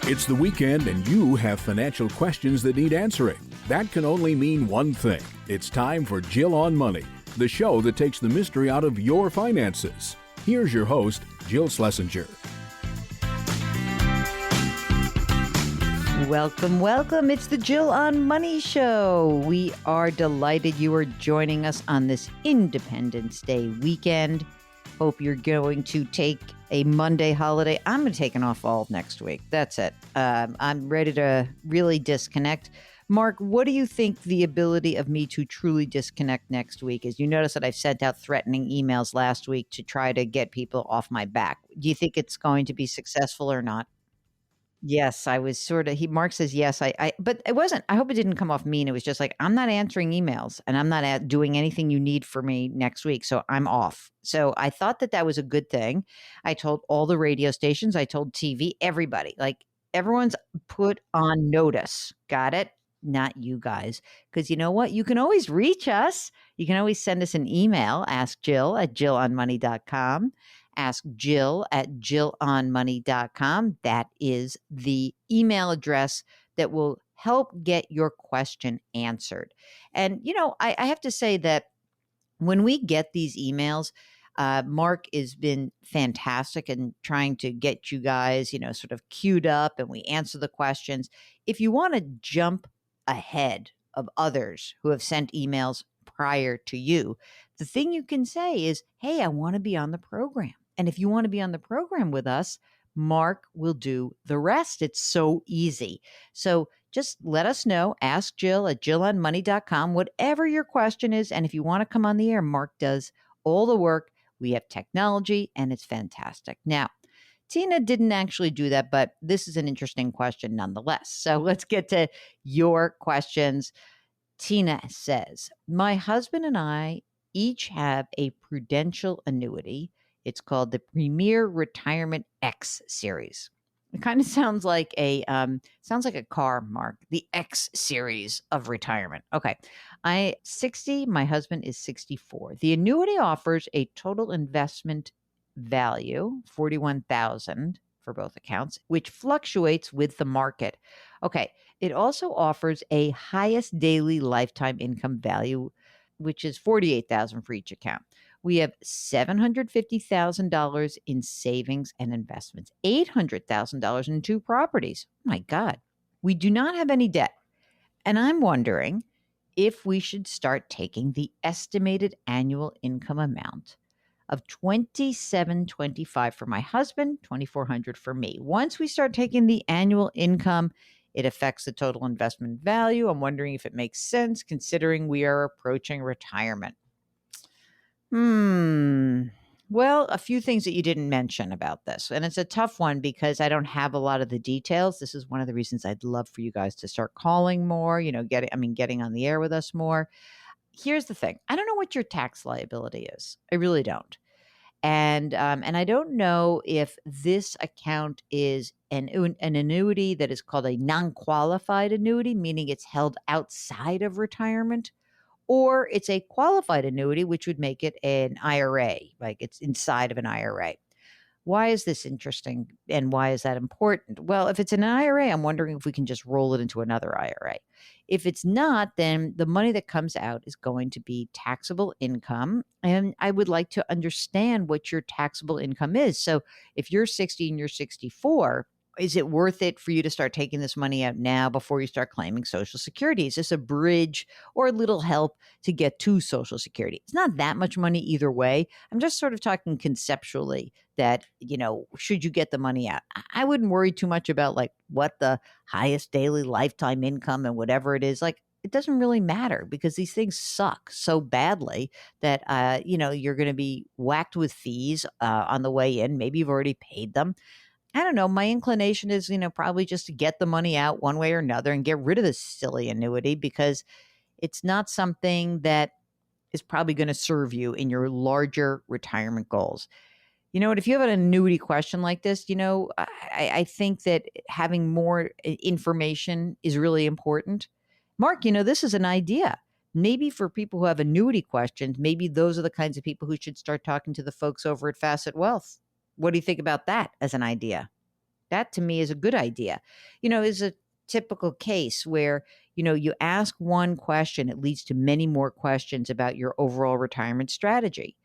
It's the weekend and you have financial questions that need answering. That can only mean one thing. It's time for Jill on Money, the show that takes the mystery out of your finances. Here's your host, Jill Schlesinger. Welcome, welcome. It's the Jill on Money Show. We are delighted you are joining us on this Independence Day weekend. Hope you're going to take a Monday holiday. I'm going to take an off all next week. That's it. I'm ready to really disconnect. Mark, what do you think the ability of me to truly disconnect next week is? You notice that I've sent out threatening emails last week to try to get people off my back. Do you think it's going to be successful or not? Yes, I was Mark says yes, but it wasn't, I hope it didn't come off mean. It was just like, I'm not answering emails and I'm not doing anything you need for me next week. So I'm off. So I thought that was a good thing. I told all the radio stations, I told TV, everybody, like everyone's put on notice. Got it? Not you guys. Because you know what? You can always reach us. You can always send us an email, ask Jill at jillonmoney.com. Ask Jill at jillonmoney.com. That is the email address that will help get your question answered. And, you know, I have to say that when we get these emails, Mark has been fantastic in trying to get you guys, you know, sort of queued up and we answer the questions. If you want to jump ahead of others who have sent emails prior to you, the thing you can say is, hey, I want to be on the program. And if you want to be on the program with us, Mark will do the rest. It's so easy. So just let us know. Ask Jill at jillonmoney.com, whatever your question is. And if you want to come on the air, Mark does all the work. We have technology and it's fantastic. Now, Tina didn't actually do that, but this is an interesting question nonetheless. So let's get to your questions. Tina says, my husband and I each have a Prudential annuity. It's called the Premier Retirement X Series. It kind of sounds like a car, Mark. The X series of retirement. Okay, I 60. My husband is 64. The annuity offers a total investment value, $41,000 for both accounts, which fluctuates with the market. Okay, it also offers a highest daily lifetime income value, which is $48,000 for each account. We have $750,000 in savings and investments, $800,000 in 2 properties. Oh my God. We do not have any debt. And I'm wondering if we should start taking the estimated annual income amount of $2,725 for my husband, $2,400 for me. Once we start taking the annual income, it affects the total investment value. I'm wondering if it makes sense considering we are approaching retirement. Well, a few things that you didn't mention about this, and it's a tough one because I don't have a lot of the details. This is one of the reasons I'd love for you guys to start calling more, you know, getting on the air with us more. Here's the thing. I don't know what your tax liability is. I really don't. And I don't know if this account is an annuity that is called a non-qualified annuity, meaning it's held outside of retirement, or it's a qualified annuity, which would make it an IRA, like it's inside of an IRA. Why is this interesting and why is that important? Well, if it's an IRA, I'm wondering if we can just roll it into another IRA. If it's not, then the money that comes out is going to be taxable income. And I would like to understand what your taxable income is. So if you're 60 and you're 64, is it worth it for you to start taking this money out now before you start claiming Social Security? Is this a bridge or a little help to get to Social Security? It's not that much money either way. I'm just sort of talking conceptually that, you know, should you get the money out? I wouldn't worry too much about like what the highest daily lifetime income and whatever it is. Like, it doesn't really matter because these things suck so badly that, you know, you're going to be whacked with fees on the way in. Maybe you've already paid them. I don't know. My inclination is, you know, probably just to get the money out one way or another and get rid of this silly annuity because it's not something that is probably going to serve you in your larger retirement goals. You know what? If you have an annuity question like this, you know, I think that having more information is really important. Mark, you know, this is an idea. Maybe for people who have annuity questions, maybe those are the kinds of people who should start talking to the folks over at Facet Wealth. What do you think about that as an idea? That to me is a good idea. Is a typical case where, you ask one question, it leads to many more questions about your overall retirement strategy.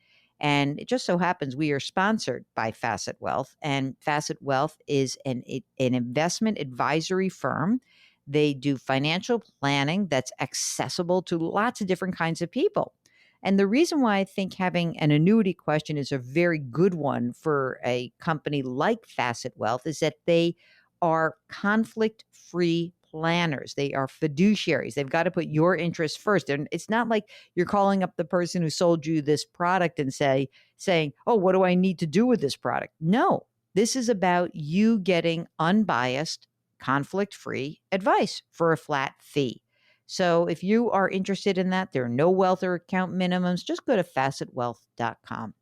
And it just so happens we are sponsored by Facet Wealth, and Facet Wealth is an investment advisory firm. They do financial planning that's accessible to lots of different kinds of people. And the reason why I think having an annuity question is a very good one for a company like Facet Wealth is that they are conflict-free planners. They are fiduciaries. They've got to put your interests first. And it's not like you're calling up the person who sold you this product and saying, "Oh, what do I need to do with this product?" No, this is about you getting unbiased, conflict-free advice for a flat fee. So if you are interested in that, there are no wealth or account minimums. Just go to facetwealth.com.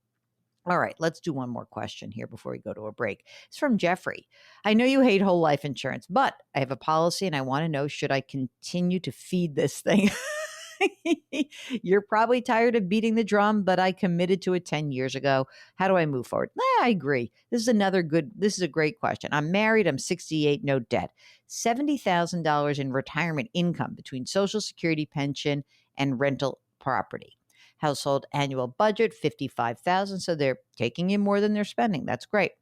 All right, let's do one more question here before we go to a break. It's from Jeffrey. I know you hate whole life insurance, but I have a policy and I want to know, should I continue to feed this thing? You're probably tired of beating the drum, but I committed to it 10 years ago. How do I move forward? I agree. This is a great question. I'm married. I'm 68, no debt. $70,000 in retirement income between Social Security pension and rental property. Household annual budget, $55,000. So they're taking in more than they're spending. That's great.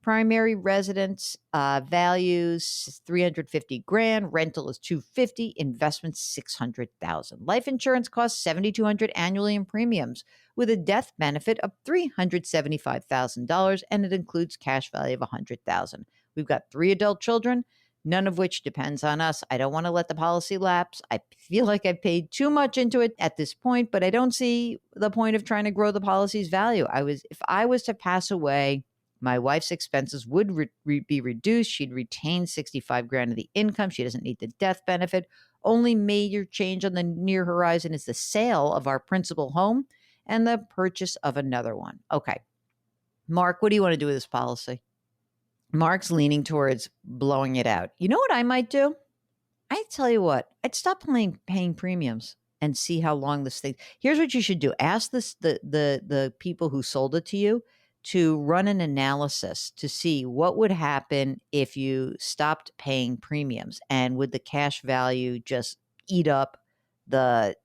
Primary residence values $350,000, rental is $250,000, investments $600,000. Life insurance costs $7,200 annually in premiums, with a death benefit of $375,000, and it includes cash value of $100,000. We've got 3 adult children, none of which depends on us. I don't want to let the policy lapse. I feel like I paid too much into it at this point, but I don't see the point of trying to grow the policy's value. If I was to pass away, my wife's expenses would be reduced. She'd retain $65,000 of the income. She doesn't need the death benefit. Only major change on the near horizon is the sale of our principal home and the purchase of another one. Okay. Mark, what do you want to do with this policy? Mark's leaning towards blowing it out. You know what I might do? I tell you what, I'd stop paying premiums and see how long this thing. Here's what you should do. Ask the people who sold it to you to run an analysis to see what would happen if you stopped paying premiums, and would the cash value just eat up the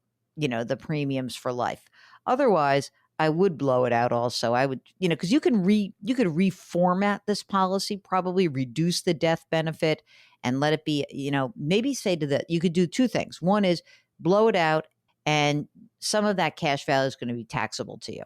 premiums for life. Otherwise, I would blow it out also. I would, because you could reformat this policy, probably reduce the death benefit and let it be, maybe say you could do 2 things. One is blow it out, and some of that cash value is going to be taxable to you.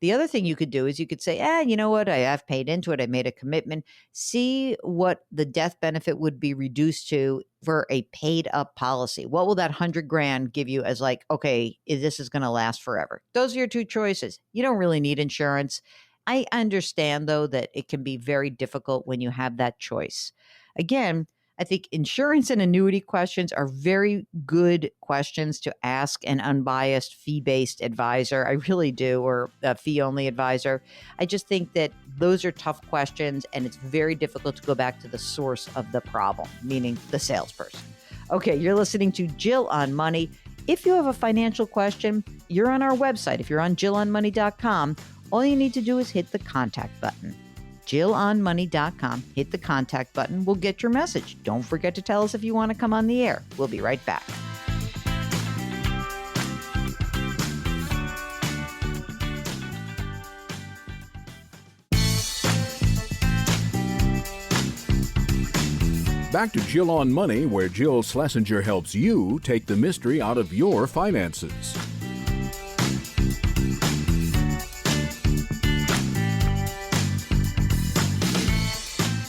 The other thing you could do is you could say, you know what? I've paid into it. I made a commitment. See what the death benefit would be reduced to for a paid up policy. What will that $100,000 give you as okay, this is going to last forever? Those are your 2 choices. You don't really need insurance. I understand, though, that it can be very difficult when you have that choice. Again, I think insurance and annuity questions are very good questions to ask an unbiased fee-based advisor. I really do, or a fee-only advisor. I just think that those are tough questions, and it's very difficult to go back to the source of the problem, meaning the salesperson. Okay, you're listening to Jill on Money. If you have a financial question, you're on our website. If you're on jillonmoney.com, all you need to do is hit the contact button. jillonmoney.com. Hit the contact button. We'll get your message. Don't forget to tell us if you want to come on the air. We'll be right back. Back to Jill on Money, where Jill Schlesinger helps you take the mystery out of your finances.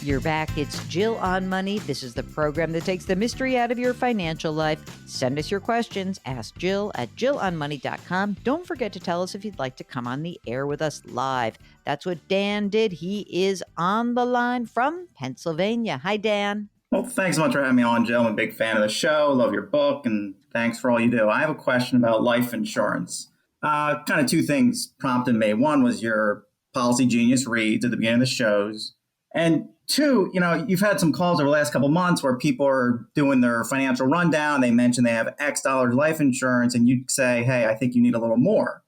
You're back. It's Jill on Money. This is the program that takes the mystery out of your financial life. Send us your questions. Ask Jill at jillonmoney.com. Don't forget to tell us if you'd like to come on the air with us live. That's what Dan did. He is on the line from Pennsylvania. Hi, Dan. Well, thanks so much for having me on, Jill. I'm a big fan of the show. Love your book, and thanks for all you do. I have a question about life insurance. Kind of 2 things prompted me. One was your Policy Genius reads at the beginning of the shows. And 2, you've had some calls over the last couple of months where people are doing their financial rundown. They mention they have X dollars life insurance, and you say, hey, I think you need a little more.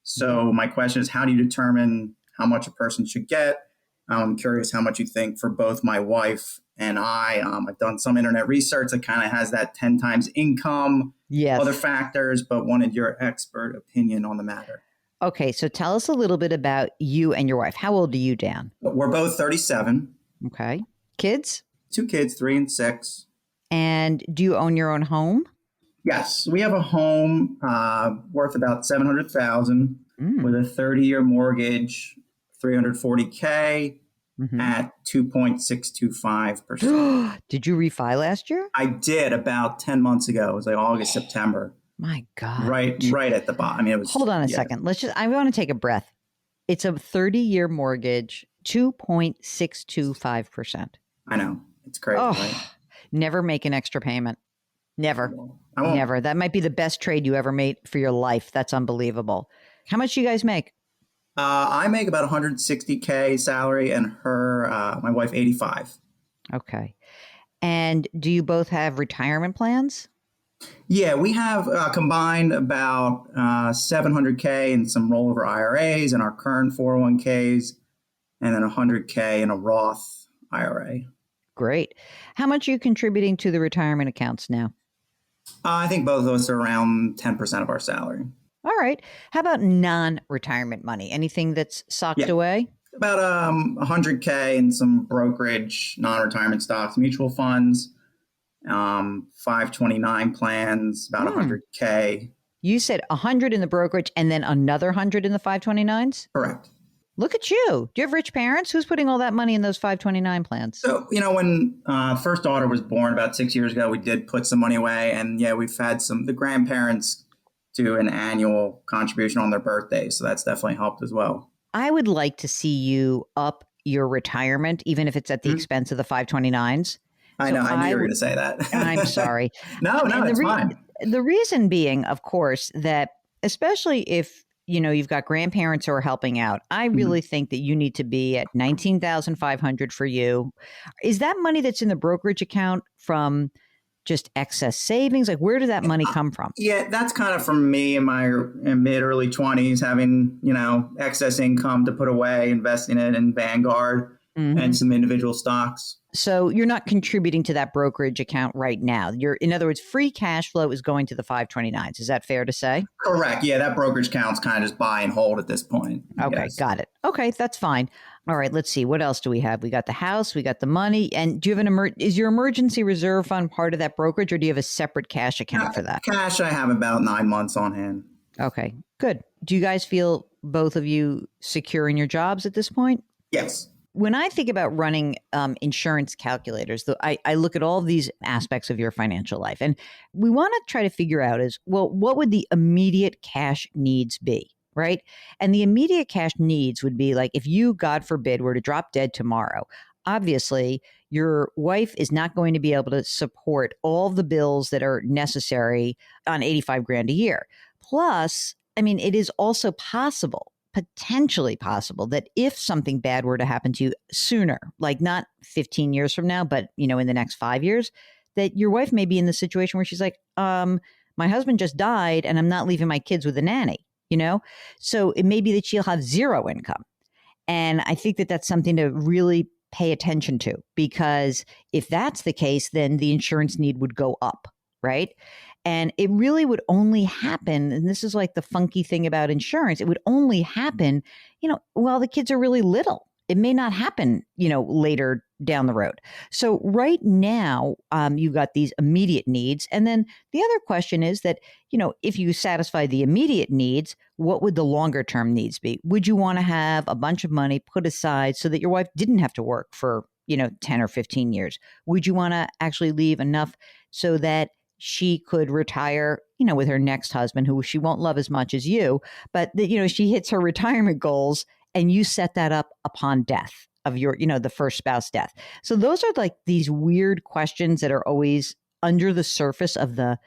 So my question is, how do you determine how much a person should get? I'm curious how much you think for both my wife and I. I've done some internet research that kind of has that 10 times income, Yes. other factors, but wanted your expert opinion on the matter. Okay, so tell us a little bit about you and your wife. How old are you, Dan? We're both 37. Okay. Kids? 2 kids, 3 and 6. And do you own your own home? Yes, we have a home worth about $700,000 with a 30-year mortgage, $340K at 2.625%. Did you refi last year? I did about 10 months ago. It was like August, September. My God. Right at the bottom. I mean, it was. Hold on a second. I want to take a breath. It's a 30-year mortgage, 2.625%. I know. It's crazy, right? Never make an extra payment. Never. I won't. Never. That might be the best trade you ever made for your life. That's unbelievable. How much do you guys make? I make about $160K salary and my wife, 85. Okay. And do you both have retirement plans? Yeah, we have combined about $700K in some rollover IRAs and our current 401Ks, and then $100K in a Roth IRA. Great. How much are you contributing to the retirement accounts now? I think both of us are around 10% of our salary. All right. How about non-retirement money? Anything that's socked away? About $100K in some brokerage, non-retirement stocks, mutual funds, 529 plans, about $100K. You said 100 in the brokerage and then another 100 in the 529s? Correct. Look at you. Do you have rich parents? Who's putting all that money in those 529 plans? So, when first daughter was born about 6 years ago, we did put some money away. And we've had the grandparents do an annual contribution on their birthday. So that's definitely helped as well. I would like to see you up your retirement, even if it's at the expense of the 529s. I know. I knew you were going to say that. I'm sorry. No, it's fine. The reason being, of course, that especially if you've got grandparents who are helping out, I really think that you need to be at $19,500 for you. Is that money that's in the brokerage account from just excess savings? Like, where did that money come from? Yeah, that's kind of from me in my mid early 20s, having, excess income to put away, investing it in Vanguard and some individual stocks. So you're not contributing to that brokerage account right now. In other words, free cash flow is going to the 529s. Is that fair to say? Correct. Yeah, that brokerage account's kind of just buy and hold at this point. Okay, got it. Okay, that's fine. All right, let's see. What else do we have? We got the house, we got the money. And do you have is your emergency reserve fund part of that brokerage, or do you have a separate cash account for that? Cash, I have about 9 months on hand. Okay, good. Do you guys feel, both of you, secure in your jobs at this point? Yes. When I think about running insurance calculators, I look at all of these aspects of your financial life. And we want to try to figure out what would the immediate cash needs be, right? And the immediate cash needs would be like, if you, God forbid, were to drop dead tomorrow, obviously your wife is not going to be able to support all the bills that are necessary on 85 grand a year. Plus, I mean, it is also potentially possible that if something bad were to happen to you sooner, like not 15 years from now, but in the next 5 years, that your wife may be in the situation where she's like, my husband just died and I'm not leaving my kids with a nanny, So it may be that she'll have zero income. And I think that that's something to really pay attention to, because if that's the case, then the insurance need would go up, right? And it really would only happen, and this is like the funky thing about insurance, it would only happen, while the kids are really little. It may not happen, later down the road. So right now, you've got these immediate needs. And then the other question is that, if you satisfy the immediate needs, what would the longer term needs be? Would you want to have a bunch of money put aside so that your wife didn't have to work for, 10 or 15 years? Would you want to actually leave enough so that she could retire, with her next husband, who she won't love as much as you, but that, she hits her retirement goals and you set that up upon death of your, the first spouse death. So those are like these weird questions that are always under the surface of the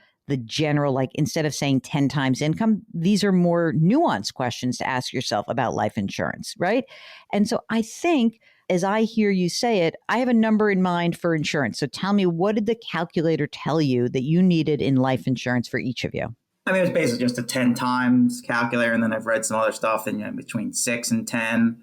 general, like instead of saying 10 times income, these are more nuanced questions to ask yourself about life insurance, right? And so I think, as I hear you say it, I have a number in mind for insurance. So tell me, what did the calculator tell you that you needed in life insurance for each of you? I mean, it was basically just a 10 times calculator. And then I've read some other stuff in between 6 and 10.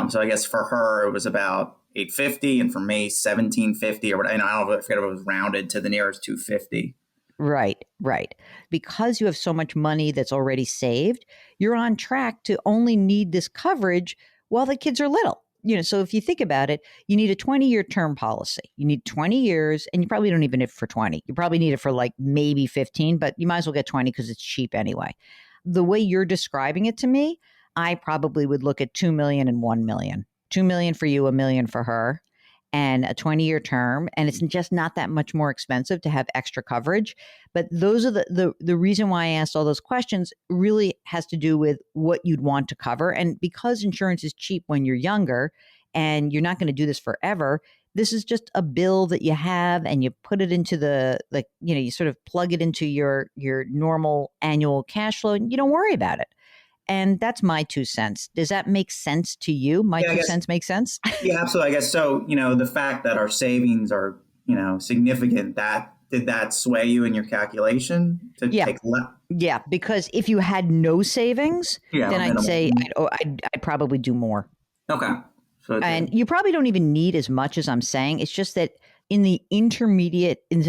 So I guess for her, it was about 850, and for me, 1750 or what. And I don't know, I forget if it was rounded to the nearest 250. Right, right. Because you have so much money that's already saved, you're on track to only need this coverage while the kids are little. So if you think about it, you need a 20-year term policy. You need 20 years, and you probably don't even need it for 20. You probably need it for like maybe 15, but you might as well get 20 because it's cheap anyway. The way you're describing it to me, I probably would look at 2 million and 1 million. 2 million for you, 1 million for her, and a 20-year term, and it's just not that much more expensive to have extra coverage. But those are the reason why I asked all those questions really has to do with what you'd want to cover. And because insurance is cheap when you're younger and you're not going to do this forever, this is just a bill that you have, and you put it into you sort of plug it into your normal annual cash flow, and you don't worry about it. And that's my 2 cents. Does that make sense to you? My 2 cents make sense? Yeah, absolutely. I guess so. The fact that our savings are, significant, did that sway you in your calculation to take less? Yeah, because if you had no savings, then I'd say I'd probably do more. Okay. And you probably don't even need as much as I'm saying. It's just that in the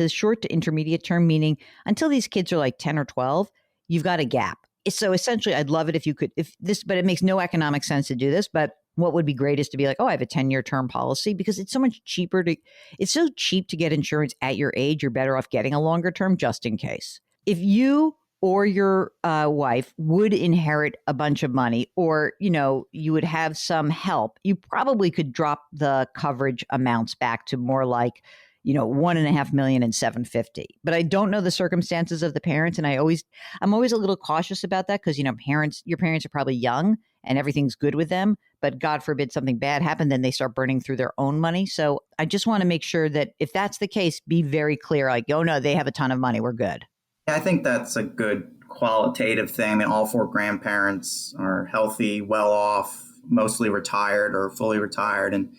short to intermediate term, meaning until these kids are like 10 or 12, you've got a gap. So essentially, I'd love it if you could, but it makes no economic sense to do this. But what would be great is to be like, oh, I have a 10-year term policy, because it's so much cheaper it's so cheap to get insurance at your age. You're better off getting a longer term just in case. If you or your wife would inherit a bunch of money, or, you would have some help, you probably could drop the coverage amounts back to more like, 1.5 million and 750. But I don't know the circumstances of the parents. And I'm always a little cautious about that because, your parents are probably young and everything's good with them. But God forbid something bad happened, then they start burning through their own money. So I just want to make sure that if that's the case, be very clear, like, oh, no, they have a ton of money. We're good. I think that's a good qualitative thing. I mean, all 4 grandparents are healthy, well off, mostly retired or fully retired. And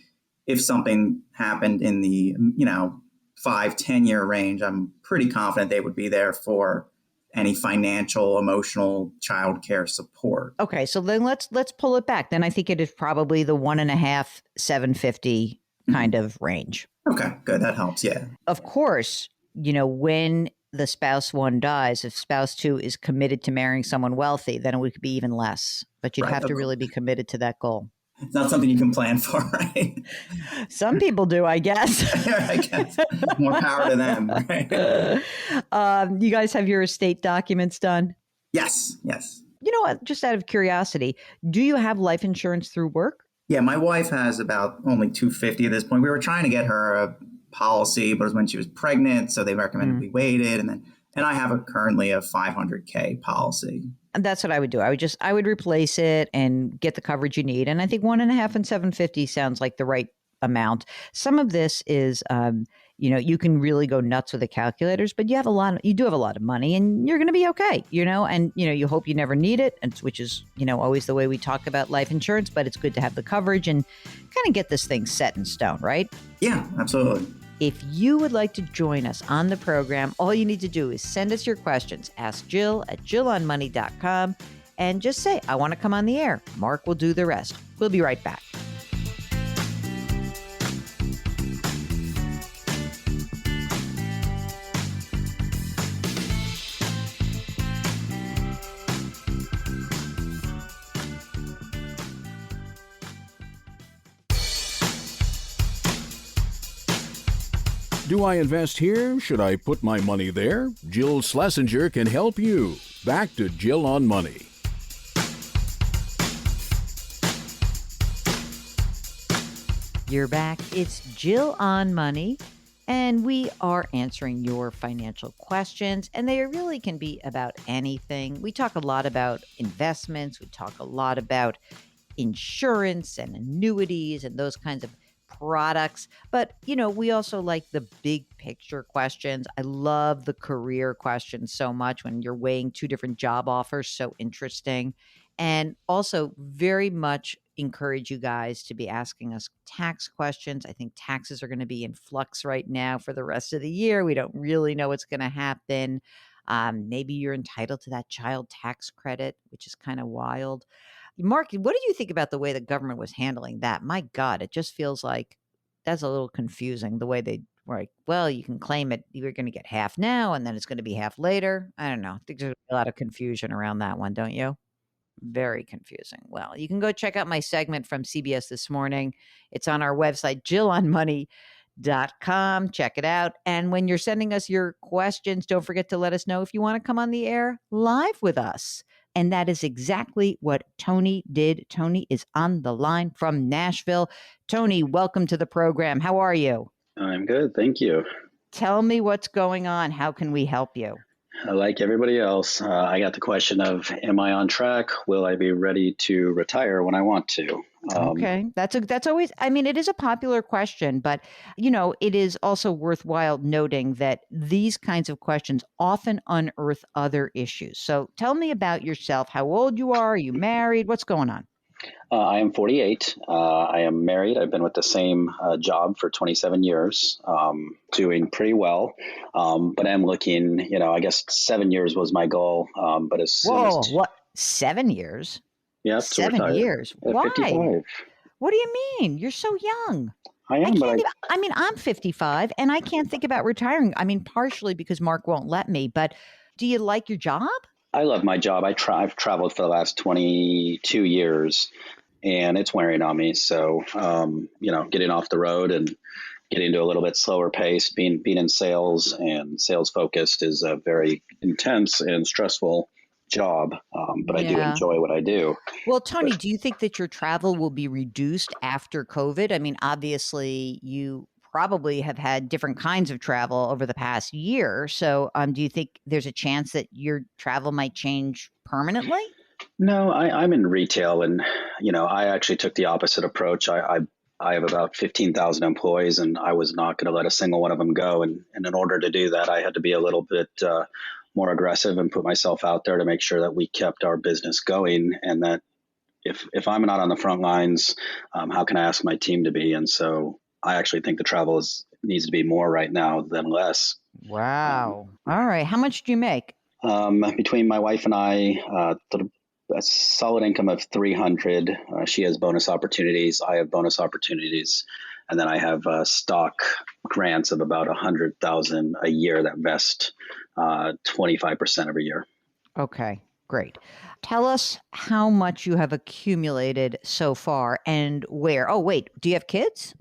if something happened in the, 5-10 year range, I'm pretty confident they would be there for any financial, emotional childcare support. Okay, so then let's pull it back. Then I think it is probably the 1.5, 750 kind of range. Okay, good. That helps. Yeah. Of course, when the spouse 1 dies, if spouse 2 is committed to marrying someone wealthy, then it could be even less. But you'd have to really be committed to that goal. It's not something you can plan for, right? Some people do, I guess. I guess. More power to them, right? You guys have your estate documents done? Yes. You know what? Just out of curiosity, do you have life insurance through work? Yeah, my wife has about only $250 at this point. We were trying to get her a policy, but it was when she was pregnant, so they recommended we waited. And I have currently a $500K policy. And that's what I would do. I would replace it and get the coverage you need. And I think 1.5 and 750 sounds like the right amount. Some of this is, you can really go nuts with the calculators, but you do have a lot of money, and you're going to be okay, and, you hope you never need it, which is, always the way we talk about life insurance, but it's good to have the coverage and kind of get this thing set in stone, right? Yeah, absolutely. If you would like to join us on the program, all you need to do is send us your questions. Ask Jill at jillonmoney.com and just say, I want to come on the air. Mark will do the rest. We'll be right back. Do I invest here? Should I put my money there? Jill Schlesinger can help you. Back to Jill on Money. You're back. It's Jill on Money, and we are answering your financial questions, and they really can be about anything. We talk a lot about investments. We talk a lot about insurance and annuities and those kinds of products. But, we also like the big picture questions. I love the career questions so much when you're weighing 2 different job offers. So interesting. And also very much encourage you guys to be asking us tax questions. I think taxes are going to be in flux right now for the rest of the year. We don't really know what's going to happen. Maybe you're entitled to that child tax credit, which is kind of wild. Mark, what do you think about the way the government was handling that? My God, it just feels like that's a little confusing the way they were like, well, you can claim it. You're going to get half now and then it's going to be half later. I don't know. I think there's a lot of confusion around that one, don't you? Very confusing. Well, you can go check out my segment from CBS This Morning. It's on our website, jillonmoney.com. Check it out. And when you're sending us your questions, don't forget to let us know if you want to come on the air live with us. And that is exactly what Tony did. Tony is on the line from Nashville. Tony, welcome to the program. How are you? I'm good. Thank you. Tell me what's going on. How can we help you? Like everybody else, I got the question of, am I on track? Will I be ready to retire when I want to? Okay. That's always, I mean, it is a popular question, but, you know, it is also worthwhile noting that these kinds of questions often unearth other issues. So tell me about yourself, how old you are you married? What's going on? I am 48. I am married. I've been with the same job for 27 years, doing pretty well. But I'm looking, I guess 7 years was my goal. But as soon as... Whoa, what? 7 years? Yeah, to 7 retire years. at Why? 55. What do you mean? You're so young. I am, but I mean, I'm 55 and I can't think about retiring. I mean, partially because Mark won't let me, but do you like your job? I love my job. I've traveled for the last 22 years, and it's wearing on me. So, getting off the road and getting to a little bit slower pace, being in sales and sales focused is a very intense and stressful job. But I do enjoy what I do. Well, Tony, do you think that your travel will be reduced after COVID? I mean, obviously, you probably have had different kinds of travel over the past year. So do you think there's a chance that your travel might change permanently? No, I'm in retail, and I actually took the opposite approach. I have about 15,000 employees, and I was not going to let a single one of them go. And in order to do that, I had to be a little bit more aggressive and put myself out there to make sure that we kept our business going, and that if I'm not on the front lines, how can I ask my team to be? And so I actually think the travel needs to be more right now than less. Wow. All right. How much do you make? Between my wife and I, a solid income of 300. She has bonus opportunities. I have bonus opportunities. And then I have stock grants of about 100,000 a year that vest 25% every year. Okay, great. Tell us how much you have accumulated so far and where. Oh, wait, do you have kids?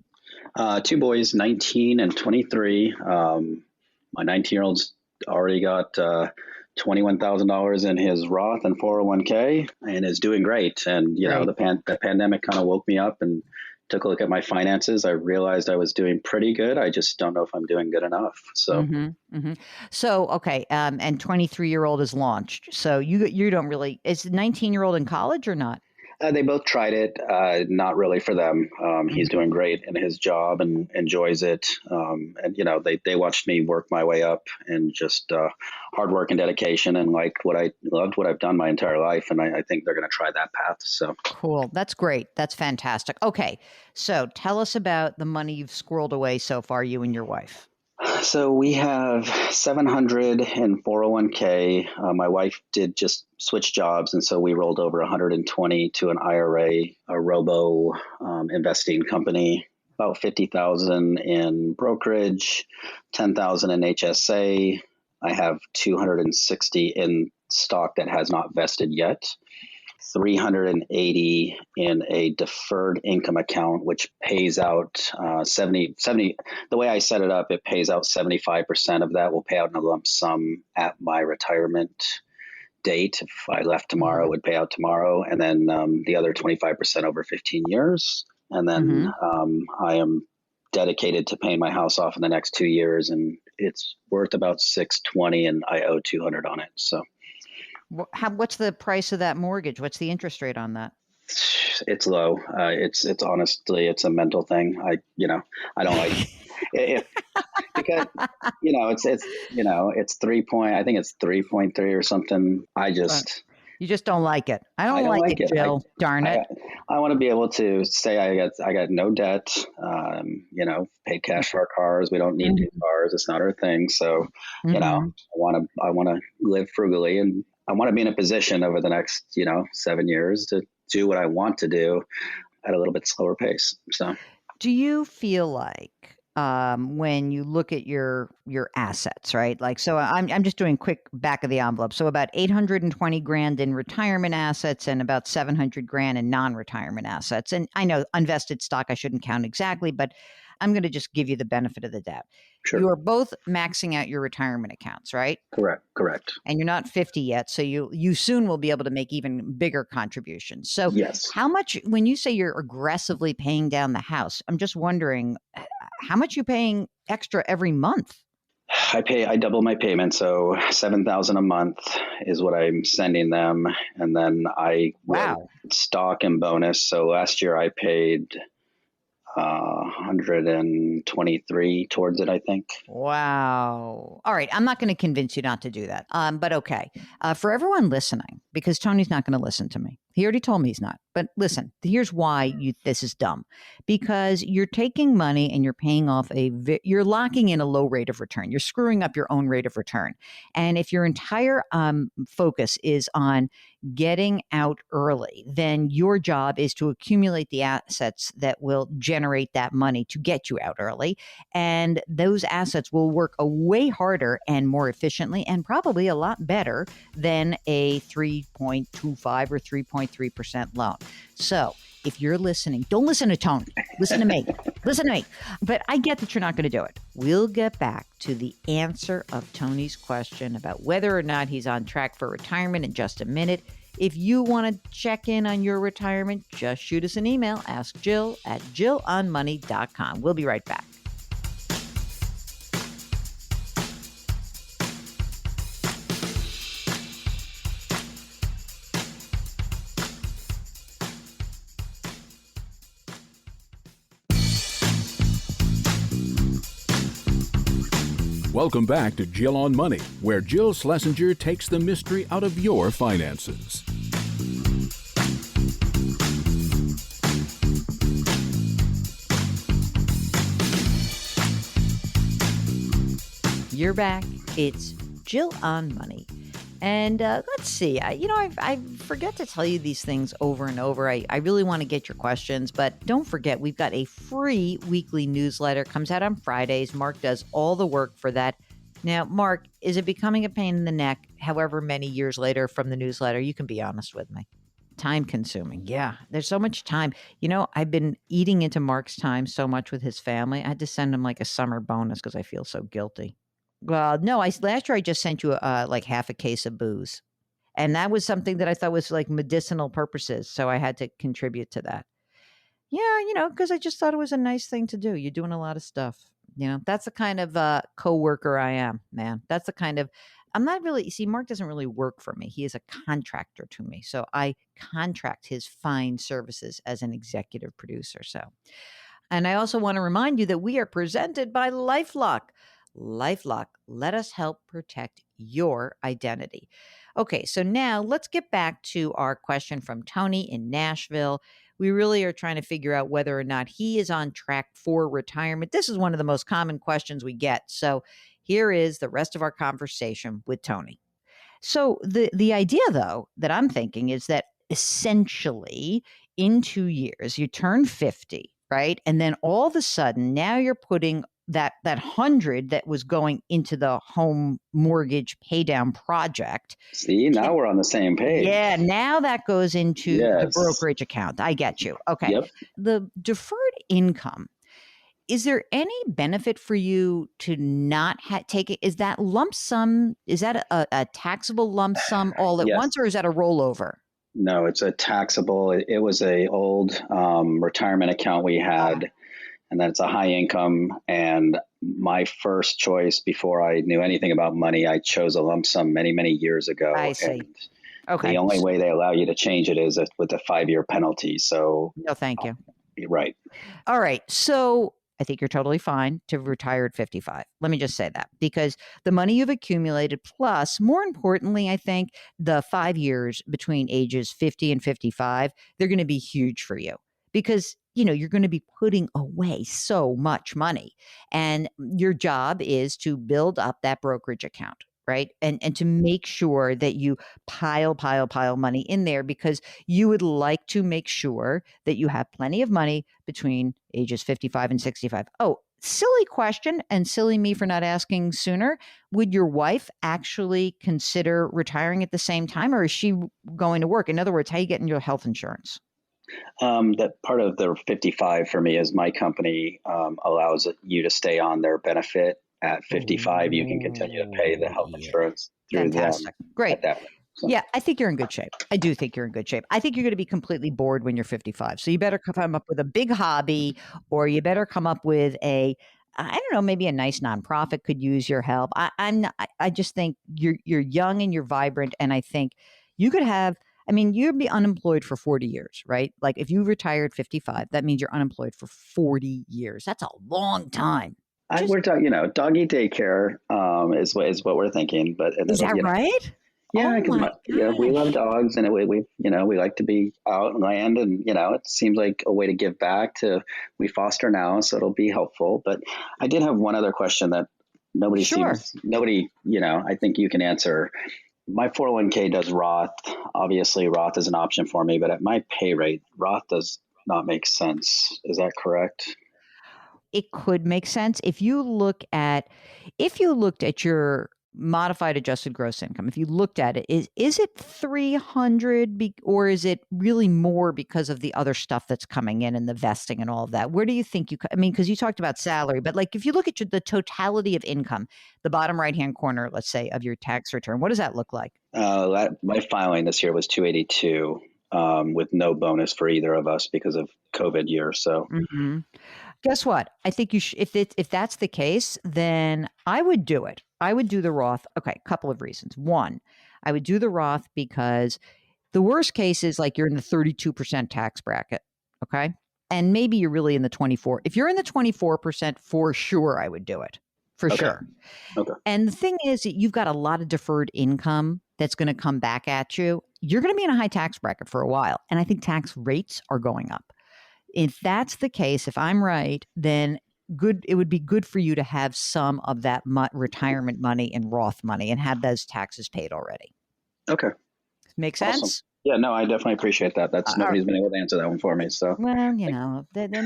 2 boys, 19 and 23. My 19-year-old's already got $21,000 in his Roth and 401k and is doing great. And, the pandemic kind of woke me up and took a look at my finances. I realized I was doing pretty good. I just don't know if I'm doing good enough. So, So, okay. And 23-year-old is launched. So you don't really, is 19-year-old in college or not? They both tried it. Not really for them. He's doing great in his job and enjoys it. And they watched me work my way up and just hard work and dedication, and loved what I've done my entire life. And I think they're going to try that path. So cool. That's great. That's fantastic. Okay, so tell us about the money you've squirreled away so far, you and your wife. So we have 700 in 401k. My wife did just switch jobs, and so we rolled over 120 to an IRA, a robo investing company, about 50,000 in brokerage, 10,000 in HSA. I have 260 in stock that has not vested yet. 380 in a deferred income account, which pays out 70. The way I set it up, it pays out 75% of that will pay out in a lump sum at my retirement date. If I left tomorrow, it would pay out tomorrow. And then the other 25% over 15 years. And then I am dedicated to paying my house off in the next 2 years. And it's worth about 620 and I owe 200 on it. So. What's the price of that mortgage? What's the interest rate on that? It's low. It's honestly, it's a mental thing. I don't like it because it's 3 point. I think it's 3.3 or something. You just don't like it. I don't like it, Jill. Darn it. I want to be able to say I got no debt. Paid cash for our cars. We don't need new cars. It's not our thing. So I want to live frugally, and I want to be in a position over the next 7 years to do what I want to do at a little bit slower pace. So, do you feel like when you look at your assets, right? Like, so I'm just doing quick back of the envelope. So about 820 grand in retirement assets and about 700 grand in non-retirement assets. And I know unvested stock I shouldn't count exactly, but I'm going to just give you the benefit of the doubt. sure. You are both maxing out your retirement accounts, right? Correct. And you're not 50 yet, so you soon will be able to make even bigger contributions. So Yes. how much, when you say you're aggressively paying down the house, I'm just wondering how much you paying extra every month? I double my payment, so $7,000 a month is what I'm sending them, and then I Wow. stock and bonus. So last year I paid 123 towards it, I think. Wow. All right. I'm not going to convince you not to do that. But okay. For everyone listening, because Tony's not going to listen to me. He already told me he's not. But listen, here's why this is dumb. Because you're taking money and you're paying off you're locking in a low rate of return. You're screwing up your own rate of return. And if your entire focus is on getting out early, then your job is to accumulate the assets that will generate that money to get you out early. And those assets will work a way harder and more efficiently and probably a lot better than a 3.25 or 3.3% loan. So if you're listening, don't listen to Tony. Listen to me. Listen to me. But I get that you're not going to do it. We'll get back to the answer of Tony's question about whether or not he's on track for retirement in just a minute. If you want to check in on your retirement, just shoot us an email. Ask Jill at jillonmoney.com. We'll be right back. Welcome back to Jill on Money, where Jill Schlesinger takes the mystery out of your finances. You're back. It's Jill on Money. And let's see, I forget to tell you these things over and over. I really want to get your questions, but don't forget, we've got a free weekly newsletter. Comes out on Fridays. Mark does all the work for that. Now, Mark, is it becoming a pain in the neck, however many years later from the newsletter? You can be honest with me. Time consuming. Yeah, there's so much time. I've been eating into Mark's time so much with his family. I had to send him like a summer bonus because I feel so guilty. Well, no, last year I just sent you like half a case of booze. And that was something that I thought was like medicinal purposes. So I had to contribute to that. Yeah, because I just thought it was a nice thing to do. You're doing a lot of stuff. That's the kind of coworker I am, man. That's the kind of, I'm not really, see, Mark doesn't really work for me. He is a contractor to me. So I contract his fine services as an executive producer. So, and I also want to remind you that we are presented by LifeLock. LifeLock, let us help protect your identity. Okay, so now let's get back to our question from Tony in Nashville. We really are trying to figure out whether or not he is on track for retirement. This is one of the most common questions we get. So here is the rest of our conversation with Tony. So the idea, though, that I'm thinking is that essentially in 2 years, you turn 50, right? And then all of a sudden, now you're putting that 100 that was going into the home mortgage paydown project. See, now we're on the same page. Yeah, now that goes into the brokerage account. I get you. Okay. Yep. The deferred income, is there any benefit for you to not take it? Is that lump sum, is that a taxable lump sum all at once, or is that a rollover? No, it's a taxable. It was a old retirement account we had. And then it's a high income. And my first choice before I knew anything about money, I chose a lump sum many, many years ago. I see. And okay. The only way they allow you to change it is with a 5-year penalty. So no, thank you. Right. All right. So I think you're totally fine to retire at 55. Let me just say that, because the money you've accumulated, plus more importantly, I think the 5 years between ages 50 and 55, they're going to be huge for you, because you're going to be putting away so much money, and your job is to build up that brokerage account. right? And to make sure that you pile money in there because you would like to make sure that you have plenty of money between ages 55 and 65. Oh, silly question and silly me for not asking sooner. Would your wife actually consider retiring at the same time, or is she going to work? In other words, how are you getting your health insurance? That part of the 55 for me is my company allows you to stay on their benefit at 55. You can continue to pay the health Yeah. insurance through Fantastic. them Great. at that rate. So, Yeah, I think you're in good shape. I do think you're in good shape. I think you're going to be completely bored when you're 55. So you better come up with a big hobby, or you better come up with I don't know, maybe a nice nonprofit could use your help. I just think you're young and you're vibrant, and I think you could have. I mean, you'd be unemployed for 40 years, right? Like if you retired 55, that means you're unemployed for 40 years. That's a long time. we're talking, doggy daycare is what we're thinking, but Is that right? yeah, Oh because my we love gosh. dogs, and we like to be out and land, and it seems like a way to give back. We foster now, so it'll be helpful. But I did have one other question that Sure. I think you can answer. My 401k does Roth. Obviously, Roth is an option for me, but at my pay rate, Roth does not make sense. Is that correct? It could make sense if you looked at your modified adjusted gross income. If you looked at it, is it 300 or is it really more because of the other stuff that's coming in and the vesting and all of that? Where do you think I mean, because you talked about salary, but like if you look at the totality of income, the bottom right hand corner, let's say, of your tax return, what does that look like? My filing this year was 282 with no bonus for either of us because of COVID year. So Mm-hmm. Guess what? I think you should, if that's the case, then I would do it. I would do the Roth. Okay, a couple of reasons. One, I would do the Roth because the worst case is like you're in the 32% tax bracket. Okay. And maybe you're really in the 24. If you're in the 24%, for sure, I would do it. For okay, sure. okay, And the thing is that you've got a lot of deferred income that's going to come back at you. You're going to be in a high tax bracket for a while. And I think tax rates are going up. If that's the case, if I'm right, then it would be good for you to have some of that retirement money in Roth money and have those taxes paid already. okay. Make Awesome. sense? Yeah, no, I definitely appreciate that. Nobody's been able to answer that one for me. So Well, no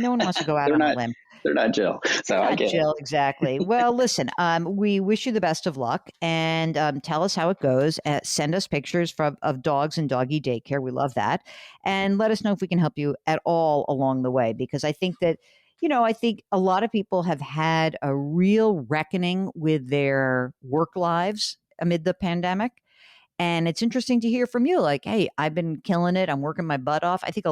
one wants to go out they're on a not limb. they're not Jill. They're So I not get it. Jill, exactly. Well, listen, we wish you the best of luck and tell us how it goes. Send us pictures of dogs and doggy daycare. We love that. And let us know if we can help you at all along the way, because I think that, I think a lot of people have had a real reckoning with their work lives amid the pandemic. And it's interesting to hear from you like, hey, I've been killing it. I'm working my butt off. I think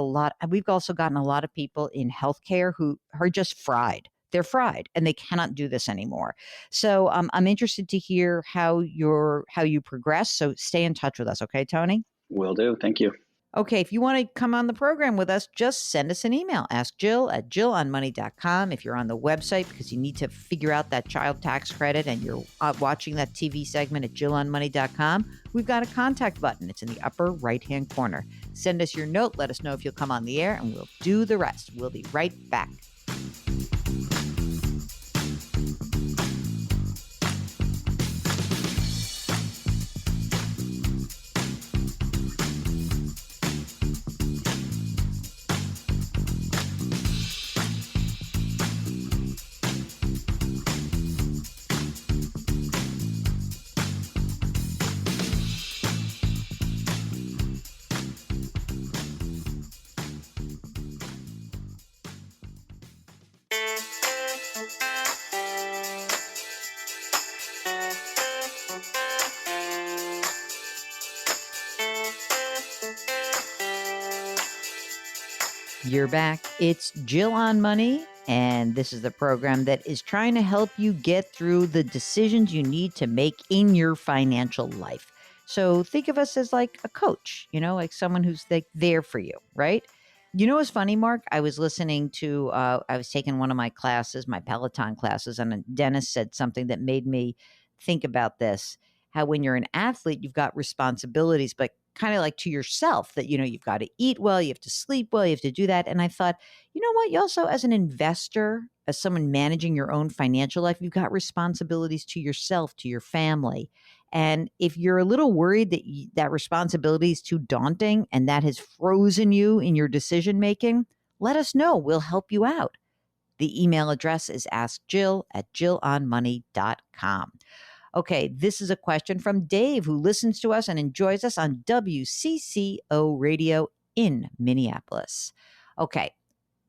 we've also gotten a lot of people in healthcare who are just fried. They're fried and they cannot do this anymore. So I'm interested to hear how you progress. So stay in touch with us. Okay, Tony? Will do. Thank you. Okay, if you want to come on the program with us, just send us an email. Ask Jill at jillonmoney.com. If you're on the website because you need to figure out that child tax credit and you're watching that TV segment at jillonmoney.com, we've got a contact button. It's in the upper right-hand corner. Send us your note. Let us know if you'll come on the air, and we'll do the rest. We'll be right back. You're back. It's Jill on Money, and this is the program that is trying to help you get through the decisions you need to make in your financial life. So think of us as like a coach, like someone who's like there for you, right? You know what's funny, Mark? I was listening to, I was taking one of my classes, my Peloton classes, and a dentist said something that made me think about this. How when you're an athlete, you've got responsibilities, but kind of like to yourself that, you've got to eat well, you have to sleep well, you have to do that. And I thought, you know what? You also, as an investor, as someone managing your own financial life, you've got responsibilities to yourself, to your family. And if you're a little worried that that responsibility is too daunting and that has frozen you in your decision making, let us know. We'll help you out. The email address is askjill@jillonmoney.com. Okay, this is a question from Dave, who listens to us and enjoys us on WCCO Radio in Minneapolis. Okay,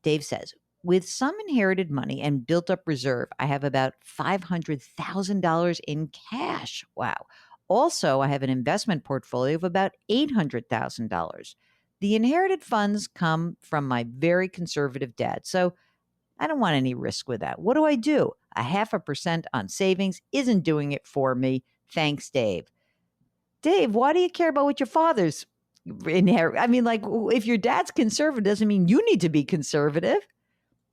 Dave says, with some inherited money and built up reserve, I have about $500,000 in cash. Wow. Also, I have an investment portfolio of about $800,000. The inherited funds come from my very conservative dad, so I don't want any risk with that. What do I do? 0.5% on savings isn't doing it for me. Thanks, Dave. Dave, why do you care about what your father's inherit? I mean, like, if your dad's conservative, doesn't mean you need to be conservative.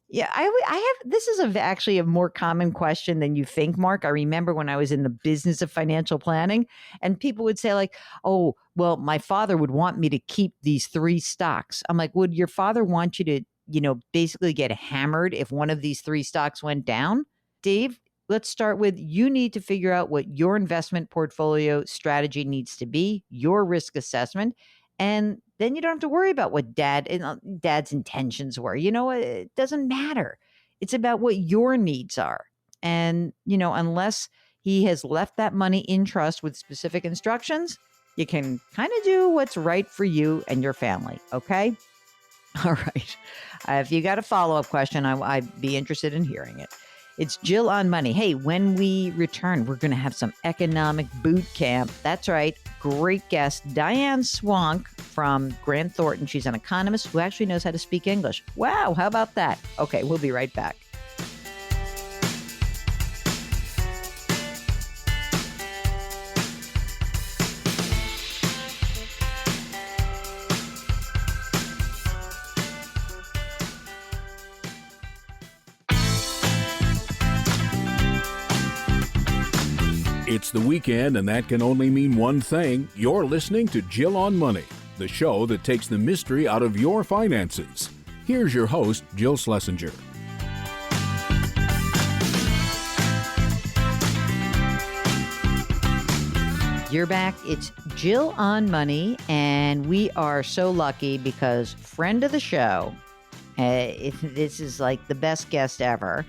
Yeah, I have. This is actually a more common question than you think, Mark. I remember when I was in the business of financial planning, and people would say, like, "Oh, well, my father would want me to keep these 3 stocks." I'm like, "Would your father want you to, basically get hammered if one of these 3 stocks went down?" Dave, let's start with, you need to figure out what your investment portfolio strategy needs to be, your risk assessment, and then you don't have to worry about what dad's intentions were. It doesn't matter. It's about what your needs are. And, unless he has left that money in trust with specific instructions, you can kind of do what's right for you and your family. Okay. All right. If you got a follow-up question, I'd be interested in hearing it. It's Jill on Money. Hey, when we return, we're going to have some economic boot camp. That's right. Great guest, Diane Swonk from Grant Thornton. She's an economist who actually knows how to speak English. Wow, how about that? Okay, we'll be right back. It's the weekend, and that can only mean one thing. You're listening to Jill on Money, the show that takes the mystery out of your finances. Here's your host, Jill Schlesinger. You're back. It's Jill on Money, and we are so lucky because friend of the show, this is like the best guest ever,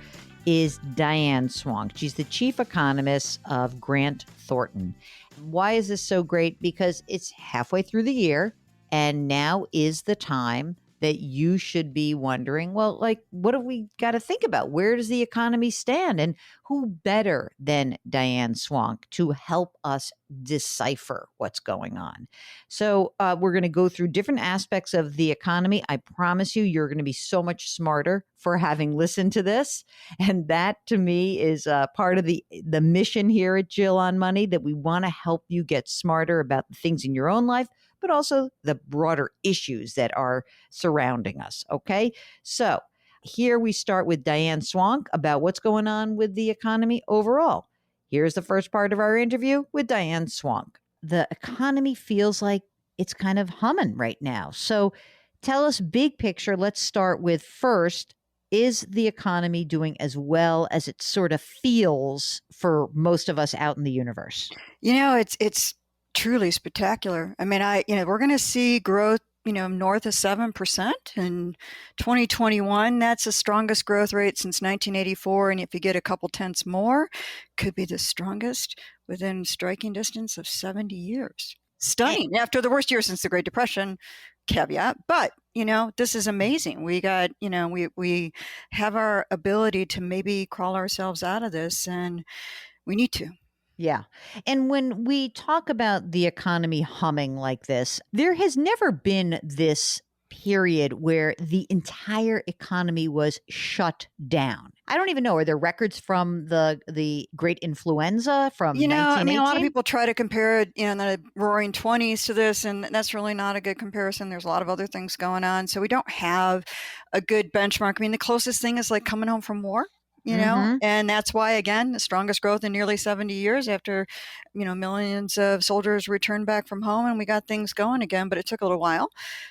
is Diane Swonk. She's the chief economist of Grant Thornton. Why is this so great? Because it's halfway through the year, and now is the time that you should be wondering, well, like, what have we got to think about? Where does the economy stand? And who better than Diane Swonk to help us decipher what's going on? So we're going to go through different aspects of the economy. I promise you're going to be so much smarter for having listened to this. And that, to me, is part of the mission here at Jill on Money, that we want to help you get smarter about the things in your own life, but also the broader issues that are surrounding us. Okay. So here we start with Diane Swonk about what's going on with the economy overall. Here's the first part of our interview with Diane Swonk. The economy feels like it's kind of humming right now. So tell us big picture. Let's start with first, is the economy doing as well as it sort of feels for most of us out in the universe? It's truly spectacular. I mean, we're going to see growth, north of 7% in 2021. That's the strongest growth rate since 1984. And if you get a couple tenths more, could be the strongest within striking distance of 70 years. Stunning. After the worst year since the Great Depression, caveat. But, this is amazing. We got, we have our ability to maybe crawl ourselves out of this, and we need to. Yeah. And when we talk about the economy humming like this, there has never been this period where the entire economy was shut down. I don't even know. Are there records from the great influenza from 1918? A lot of people try to compare it, the roaring 20s to this, and that's really not a good comparison. There's a lot of other things going on. So we don't have a good benchmark. I mean, the closest thing is like coming home from war. And that's why, again, the strongest growth in nearly 70 years after, millions of soldiers returned back from home and we got things going again, but it took a little while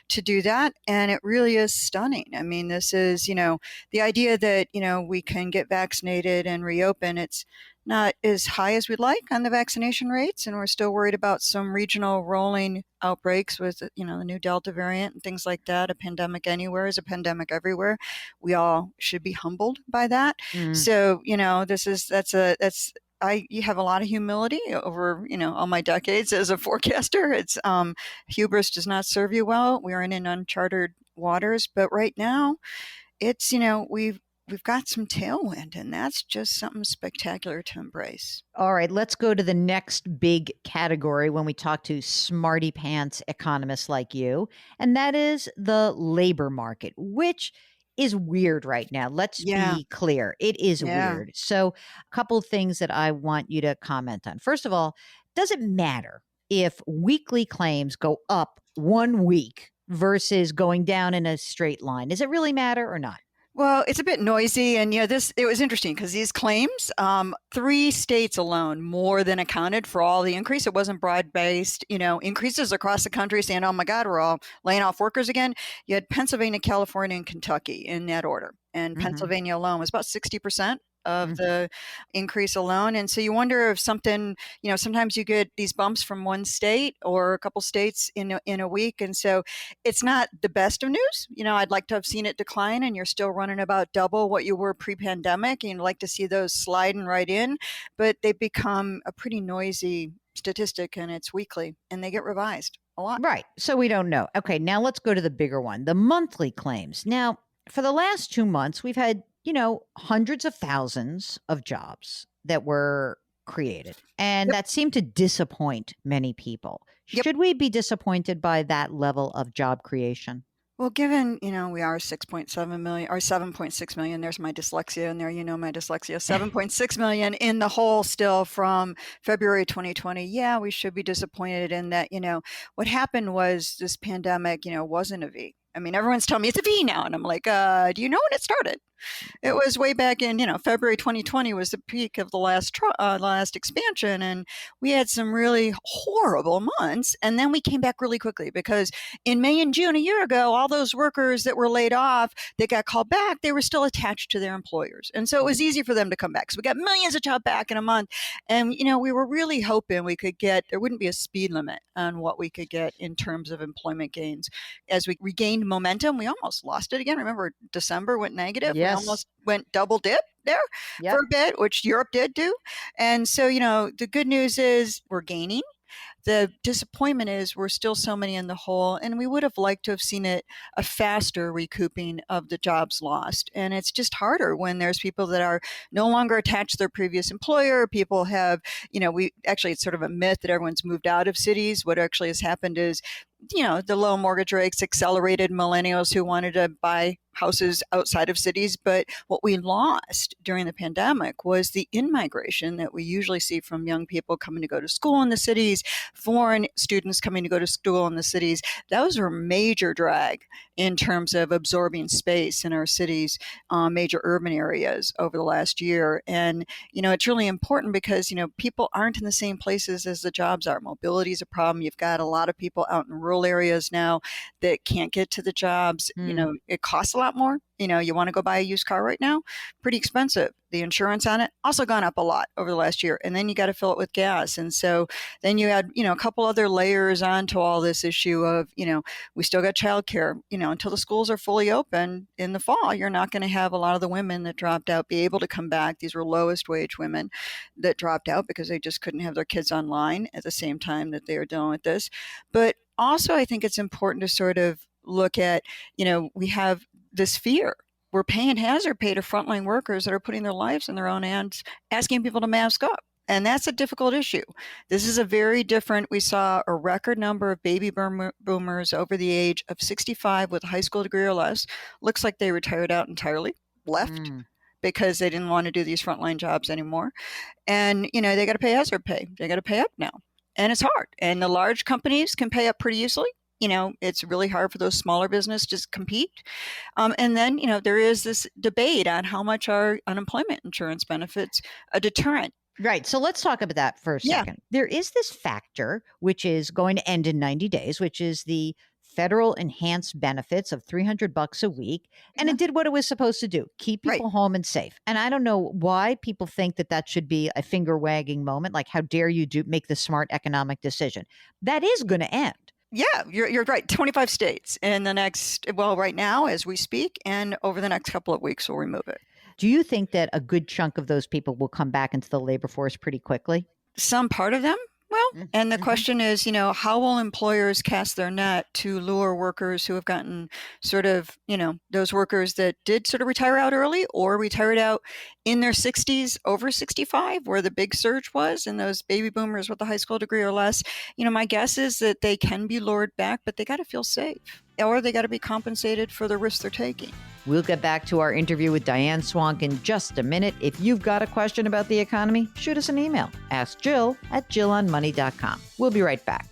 to do that. And it really is stunning. I mean, this is, the idea that, we can get vaccinated and reopen, not as high as we'd like on the vaccination rates, and we're still worried about some regional rolling outbreaks with, the new Delta variant and things like that. A pandemic anywhere is a pandemic everywhere. We all should be humbled by that. So, you have a lot of humility over, all my decades as a forecaster. It's hubris does not serve you well. We are in uncharted waters, but right now it's, we've got some tailwind, and that's just something spectacular to embrace. All right, let's go to the next big category when we talk to smarty pants economists like you, and that is the labor market, which is weird right now. Let's be clear. It is weird. So a couple of things that I want you to comment on. First of all, does it matter if weekly claims go up 1 week versus going down in a straight line? Does it really matter or not? Well, it's a bit noisy, and it was interesting because these claims, 3 states alone more than accounted for all the increase. It wasn't broad-based, increases across the country saying, "Oh my God, we're all laying off workers again." You had Pennsylvania, California, and Kentucky in that order, and Pennsylvania alone was about 60% of the increase alone. And so you wonder if something, sometimes you get these bumps from one state or a couple states in a week. And so it's not the best of news. I'd like to have seen it decline, and you're still running about double what you were pre-pandemic. And you'd like to see those sliding right in, but they become a pretty noisy statistic, and it's weekly, and they get revised a lot. Right. So we don't know. Okay, now let's go to the bigger one, the monthly claims. Now, for the last 2 months, we've had hundreds of thousands of jobs that were created, and that seemed to disappoint many people. Should we be disappointed by that level of job creation? Well, given, we are 6.7 million or 7.6 million, there's my dyslexia in there, my dyslexia, 7.6 million in the hole still from February 2020. Yeah, we should be disappointed in that, what happened was this pandemic, wasn't a V. I mean, everyone's telling me it's a V now. And I'm like, do you know when it started? It was way back in, February 2020 was the peak of the last expansion. And we had some really horrible months. And then we came back really quickly because in May and June a year ago, all those workers that were laid off, that got called back, they were still attached to their employers. And so it was easy for them to come back. So we got millions of jobs back in a month. And, we were really hoping there wouldn't be a speed limit on what we could get in terms of employment gains. As we regained momentum, we almost lost it again. Remember, December went negative. Yes. Almost went double dip there for a bit, which Europe did do. And so, the good news is we're gaining. The disappointment is we're still so many in the hole, and we would have liked to have seen a faster recouping of the jobs lost. And it's just harder when there's people that are no longer attached to their previous employer. People have, it's sort of a myth that everyone's moved out of cities. What actually has happened is, the low mortgage rates accelerated millennials who wanted to buy houses outside of cities. But what we lost during the pandemic was the in-migration that we usually see from young people coming to go to school in the cities, foreign students coming to go to school in the cities. Those were a major drag in terms of absorbing space in our cities, major urban areas over the last year. And, it's really important because, people aren't in the same places as the jobs are. Mobility is a problem. You've got a lot of people out in rural areas now that can't get to the jobs. It costs a lot more. You want to go buy a used car right now, pretty expensive. The insurance on it also gone up a lot over the last year. And then you got to fill it with gas. And so then you add, a couple other layers onto all this issue of, we still got childcare, until the schools are fully open in the fall, you're not going to have a lot of the women that dropped out be able to come back. These were lowest wage women that dropped out because they just couldn't have their kids online at the same time that they were dealing with this. But also, I think it's important to sort of look at, we have this fear. We're paying hazard pay to frontline workers that are putting their lives in their own hands, asking people to mask up. And that's a difficult issue. This is a very different, we saw a record number of baby boomers over the age of 65 with a high school degree or less. Looks like they retired out entirely, left because they didn't want to do these frontline jobs anymore. And, they got to pay hazard pay. They got to pay up now. And it's hard. And the large companies can pay up pretty easily. It's really hard for those smaller businesses to compete. And then, there is this debate on how much are unemployment insurance benefits a deterrent. Right. So let's talk about that for a second. There is this factor, which is going to end in 90 days, which is the federal enhanced benefits of $300 a week, and it did what it was supposed to do, keep people home and safe. And I don't know why people think that that should be a finger wagging moment, like how dare you make the smart economic decision. That is going to end. Yeah, you're right. 25 states in the next, well, right now as we speak, and over the next couple of weeks we'll remove it. Do you think that a good chunk of those people will come back into the labor force pretty quickly? Some part of them will. And the question is, how will employers cast their net to lure workers who have gotten sort of, those workers that did sort of retire out early or retired out in their 60s, over 65, where the big surge was, and those baby boomers with a high school degree or less. My guess is that they can be lured back, but they got to feel safe, or they got to be compensated for the risks they're taking. We'll get back to our interview with Diane Swonk in just a minute. If you've got a question about the economy, shoot us an email. Ask Jill at jillonmoney.com. We'll be right back.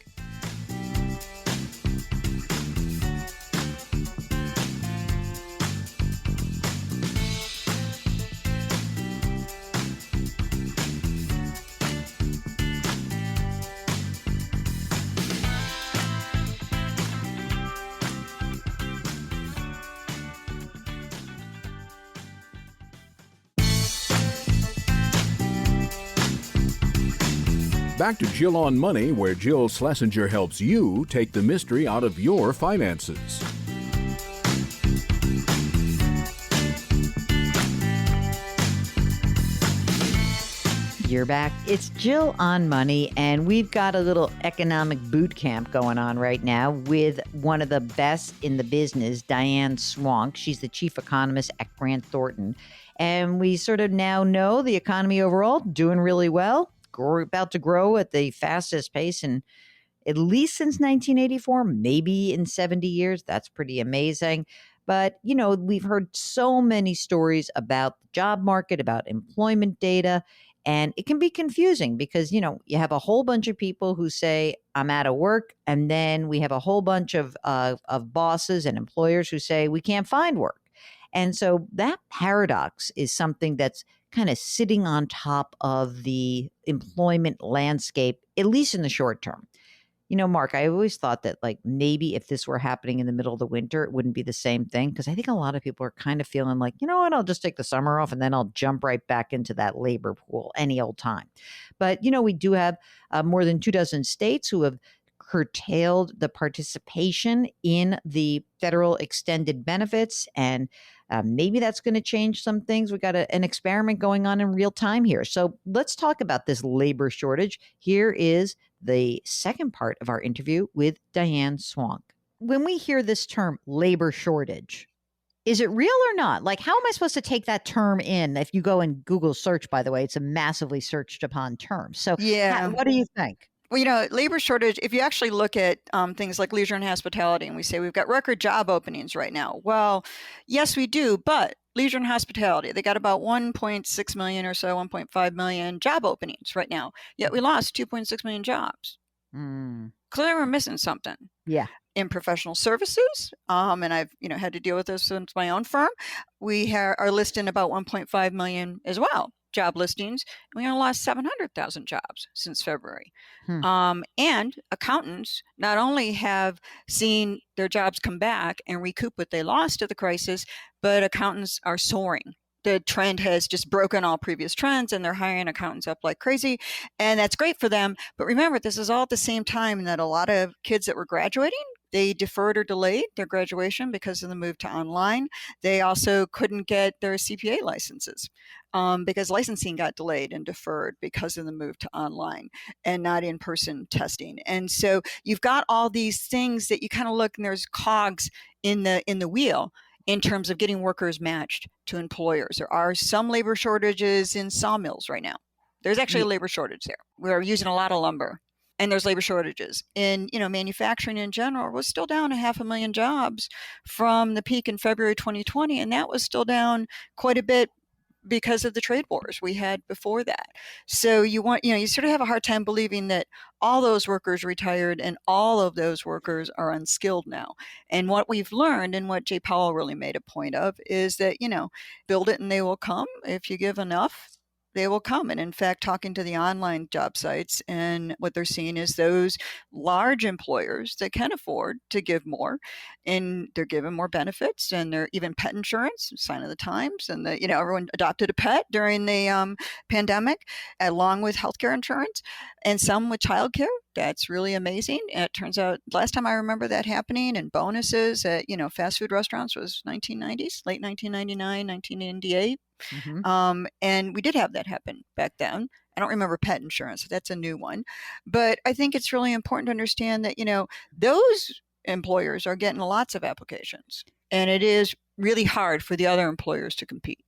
Back to Jill on Money, where Jill Schlesinger helps you take the mystery out of your finances. You're back. It's Jill on Money, and we've got a little economic boot camp going on right now with one of the best in the business, Diane Swonk. She's the chief economist at Grant Thornton. And we sort of now know the economy overall doing really well. We're about to grow at the fastest pace in at least since 1984, maybe in 70 years. That's pretty amazing. But, we've heard so many stories about the job market, about employment data, and it can be confusing because, you have a whole bunch of people who say, I'm out of work. And then we have a whole bunch of bosses and employers who say we can't find work. And so that paradox is something that's kind of sitting on top of the employment landscape, at least in the short term. Mark, I always thought that maybe if this were happening in the middle of the winter, it wouldn't be the same thing. Because I think a lot of people are kind of feeling like, you know what, I'll just take the summer off and then I'll jump right back into that labor pool any old time. But, we do have more than 24 states who have curtailed the participation in the federal extended benefits. And maybe that's going to change some things. We got an experiment going on in real time here. So let's talk about this labor shortage. Here is the second part of our interview with Diane Swonk. When we hear this term labor shortage, is it real or not? How am I supposed to take that term in? If you go and Google search, by the way, it's a massively searched upon term. So what do you think? Well, labor shortage, if you actually look at things like leisure and hospitality, and we say we've got record job openings right now. Well, yes, we do. But leisure and hospitality, they got about 1.6 million or so, 1.5 million job openings right now. Yet we lost 2.6 million jobs. Clearly, we're missing something. Yeah. In professional services, and I've had to deal with this since my own firm, we are listing about 1.5 million as well. Job listings, and we only lost 700,000 jobs since February. And accountants not only have seen their jobs come back and recoup what they lost to the crisis, but accountants are soaring. The trend has just broken all previous trends, and they're hiring accountants up like crazy. And that's great for them. But remember, this is all at the same time that a lot of kids that were graduating, they deferred or delayed their graduation because of the move to online. They also couldn't get their CPA licenses because licensing got delayed and deferred because of the move to online and not in-person testing. And so you've got all these things that you kind of look, and there's cogs in the wheel in terms of getting workers matched to employers. There are some labor shortages in sawmills right now. There's actually a labor shortage there. We're using a lot of lumber. And there's labor shortages in, manufacturing in general was still down 500,000 jobs from the peak in February 2020. And that was still down quite a bit because of the trade wars we had before that. So you sort of have a hard time believing that all those workers retired and all of those workers are unskilled now. And what we've learned, and what Jay Powell really made a point of, is that, build it and they will come if you give enough. they will come. And in fact, talking to the online job sites, and what they're seeing is those large employers that can afford to give more, and they're giving more benefits, and they're even pet insurance, sign of the times, and everyone adopted a pet during the pandemic, along with healthcare insurance, and some with childcare. That's really amazing. And it turns out last time I remember that happening, and bonuses at fast food restaurants, was 1990s, late 1999, 1998. And we did have that happen back then. I don't remember pet insurance. That's a new one. But I think it's really important to understand that, those employers are getting lots of applications, and it is really hard for the other employers to compete.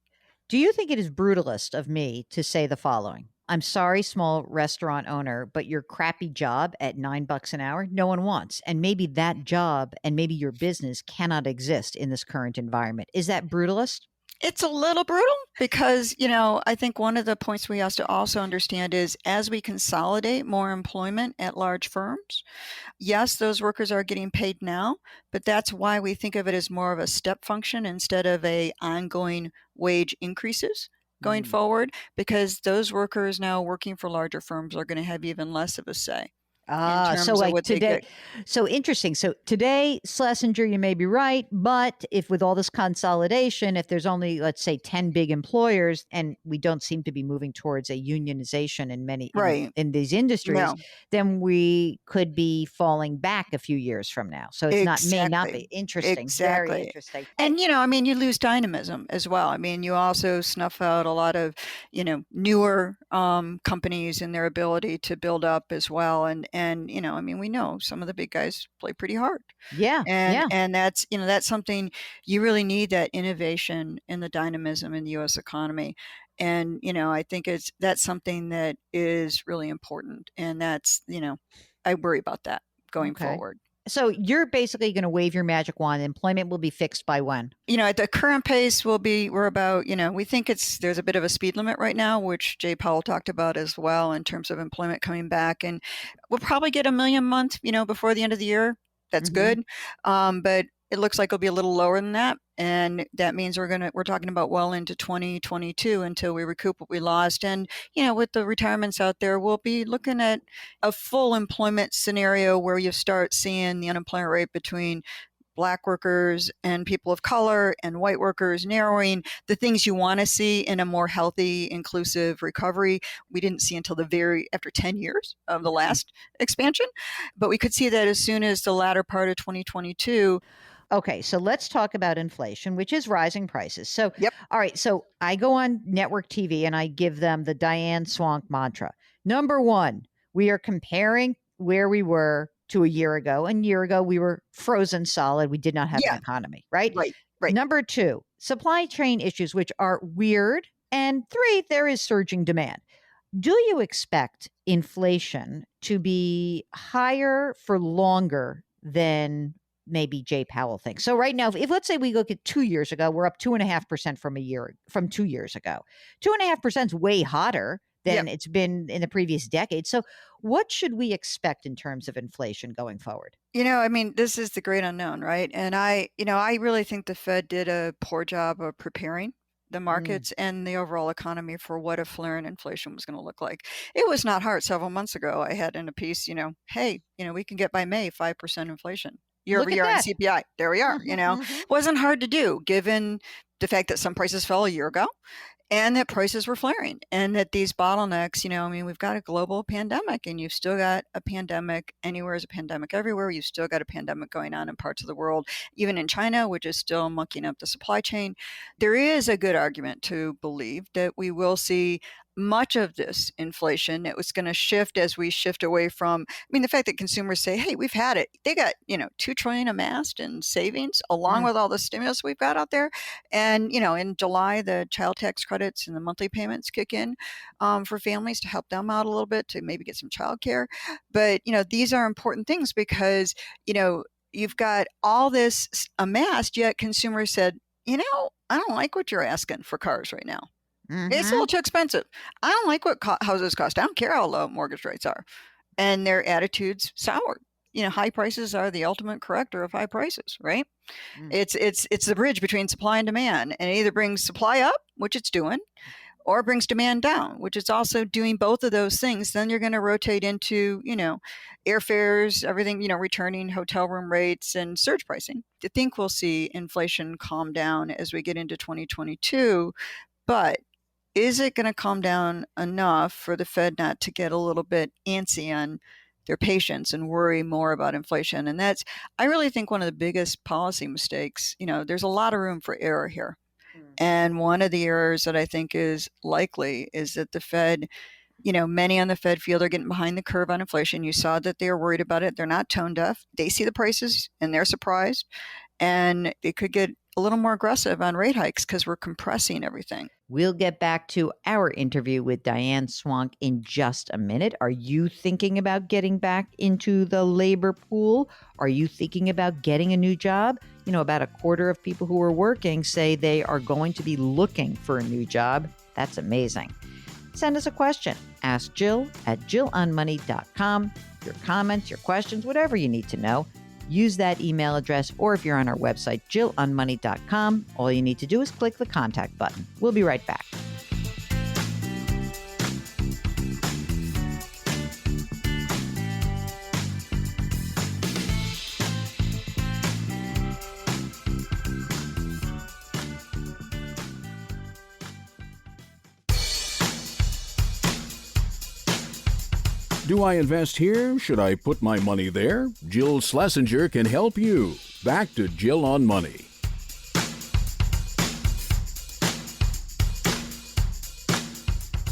Do you think it is brutalist of me to say the following? I'm sorry, small restaurant owner, but your crappy job at $9 an hour, no one wants. And maybe that job and maybe your business cannot exist in this current environment. Is that brutalist? It's a little brutal because, I think one of the points we have to also understand is, as we consolidate more employment at large firms, yes, those workers are getting paid now, but that's why we think of it as more of a step function instead of a ongoing wage increases going forward, because those workers now working for larger firms are going to have even less of a say. So like today, so interesting. So today, Schlesinger, you may be right, but if with all this consolidation, if there's only, let's say, 10 big employers, and we don't seem to be moving towards a unionization in many in these industries, then we could be falling back a few years from now. So it's may not be interesting. Very interesting. And you lose dynamism as well. I mean, you also snuff out a lot of newer companies and their ability to build up as well. And we know some of the big guys play pretty hard. And that's, that's something you really need, that innovation and the dynamism in the U.S. economy. And, I think that's something that is really important. And that's, I worry about that going forward. So you're basically going to wave your magic wand. Employment will be fixed by when? At the current pace, we're about, we think there's a bit of a speed limit right now, which Jay Powell talked about as well, in terms of employment coming back. And we'll probably get 1 million a month, before the end of the year. That's good. But it looks like it'll be a little lower than that. And that means we're talking about well into 2022 until we recoup what we lost. And, with the retirements out there, we'll be looking at a full employment scenario where you start seeing the unemployment rate between Black workers and people of color and white workers narrowing, the things you want to see in a more healthy, inclusive recovery. We didn't see until after 10 years of the last expansion, but we could see that as soon as the latter part of 2022. Okay, so let's talk about inflation, which is rising prices. So, all right, so I go on network TV and I give them the Diane Swonk mantra. Number one, we are comparing where we were to a year ago. And a year ago, we were frozen solid. We did not have an economy, right? Right. Number two, supply chain issues, which are weird. And three, there is surging demand. Do you expect inflation to be higher for longer than maybe Jay Powell thinks? So right now, if let's say we look at 2 years ago, we're up 2.5% from 2 years ago. 2.5% is way hotter than it's been in the previous decade. So what should we expect in terms of inflation going forward? This is the great unknown, right? And I really think the Fed did a poor job of preparing the markets and the overall economy for what a flare in inflation was going to look like. It was not hard. Several months ago, I had in a piece, hey, we can get by May 5% inflation year over year on CPI. There we are. Wasn't hard to do given the fact that some prices fell a year ago, and that prices were flaring, and that these bottlenecks, we've got a global pandemic, and you've still got a pandemic anywhere is a pandemic everywhere. You've still got a pandemic going on in parts of the world, even in China, which is still mucking up the supply chain. There is a good argument to believe that we will see much of this inflation. It was going to shift as we shift away from, the fact that consumers say, hey, we've had it. They got, $2 trillion amassed in savings along with all the stimulus we've got out there. And, in July, the child tax credits and the monthly payments kick in for families to help them out a little bit, to maybe get some childcare. But, these are important things because, you've got all this amassed, yet consumers said, I don't like what you're asking for cars right now. It's a little too expensive. I don't like what houses cost. I don't care how low mortgage rates are. And their attitudes soured. High prices are the ultimate corrector of high prices, right? It's the bridge between supply and demand. And it either brings supply up, which it's doing, or brings demand down, which is also doing both of those things. Then you're going to rotate into, airfares, everything, returning hotel room rates and surge pricing. I think we'll see inflation calm down as we get into 2022, but is it going to calm down enough for the Fed not to get a little bit antsy on their patience and worry more about inflation? And that's, I really think, one of the biggest policy mistakes. There's a lot of room for error here. And one of the errors that I think is likely is that the Fed, many on the Fed feel they're getting behind the curve on inflation. You saw that they're worried about it. They're not tone deaf. They see the prices and they're surprised. And they could get a little more aggressive on rate hikes because we're compressing everything. We'll get back to our interview with Diane Swonk in just a minute. Are you thinking about getting back into the labor pool? Are you thinking about getting a new job? About a quarter of people who are working say they are going to be looking for a new job. That's amazing. Send us a question. Ask Jill at jillonmoney.com. Your comments, your questions, whatever you need to know. Use that email address, or if you're on our website, jillonmoney.com, all you need to do is click the contact button. We'll be right back. Do I invest here? Should I put my money there? Jill Schlesinger can help you. Back to Jill on Money.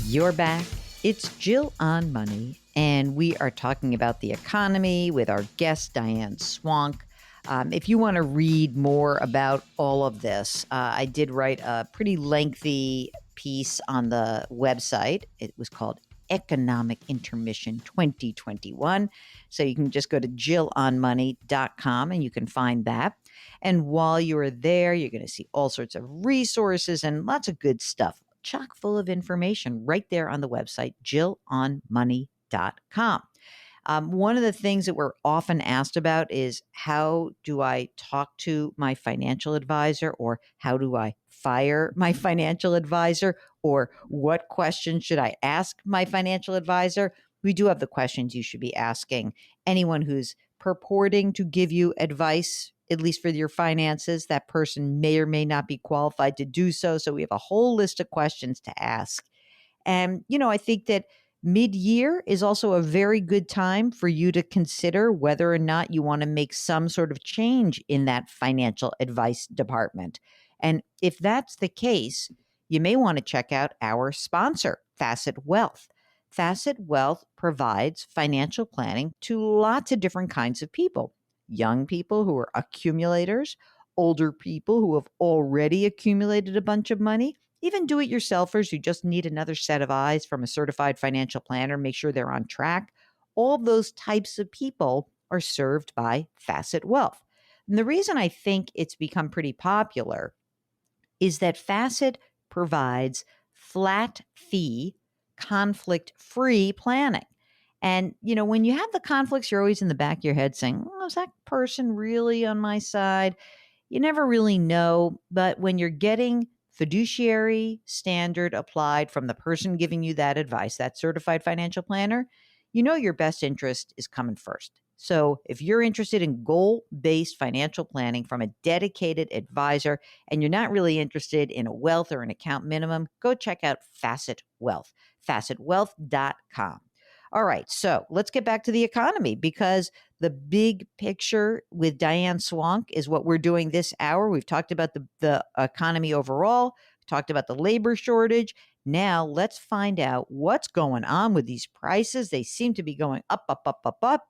You're back. It's Jill on Money, and we are talking about the economy with our guest, Diane Swonk. If you want to read more about all of this, I did write a pretty lengthy piece on the website. It was called Economic Intermission 2021. So you can just go to jillonmoney.com and you can find that. And while you're there, you're going to see all sorts of resources and lots of good stuff, chock full of information right there on the website, jillonmoney.com. One of the things that we're often asked about is, how do I talk to my financial advisor, or how do I fire my financial advisor, or what questions should I ask my financial advisor? We do have the questions you should be asking anyone who's purporting to give you advice, at least for your finances. That person may or may not be qualified to do so. So we have a whole list of questions to ask. And, I think that mid-year is also a very good time for you to consider whether or not you want to make some sort of change in that financial advice department. And if that's the case, you may want to check out our sponsor, Facet Wealth. Facet Wealth provides financial planning to lots of different kinds of people. Young people who are accumulators, older people who have already accumulated a bunch of money, even do-it-yourselfers who just need another set of eyes from a certified financial planner, make sure they're on track. All those types of people are served by Facet Wealth. And the reason I think it's become pretty popular is that Facet provides flat fee, conflict-free planning. And, when you have the conflicts, you're always in the back of your head saying, oh, is that person really on my side? You never really know. But when you're getting fiduciary standard applied from the person giving you that advice, that certified financial planner, your best interest is coming first. So if you're interested in goal-based financial planning from a dedicated advisor, and you're not really interested in a wealth or an account minimum, go check out Facet Wealth, facetwealth.com. All right, so let's get back to the economy, because the big picture with Diane Swonk is what we're doing this hour. We've talked about the economy overall, talked about the labor shortage. Now let's find out what's going on with these prices. They seem to be going up, up, up, up, up.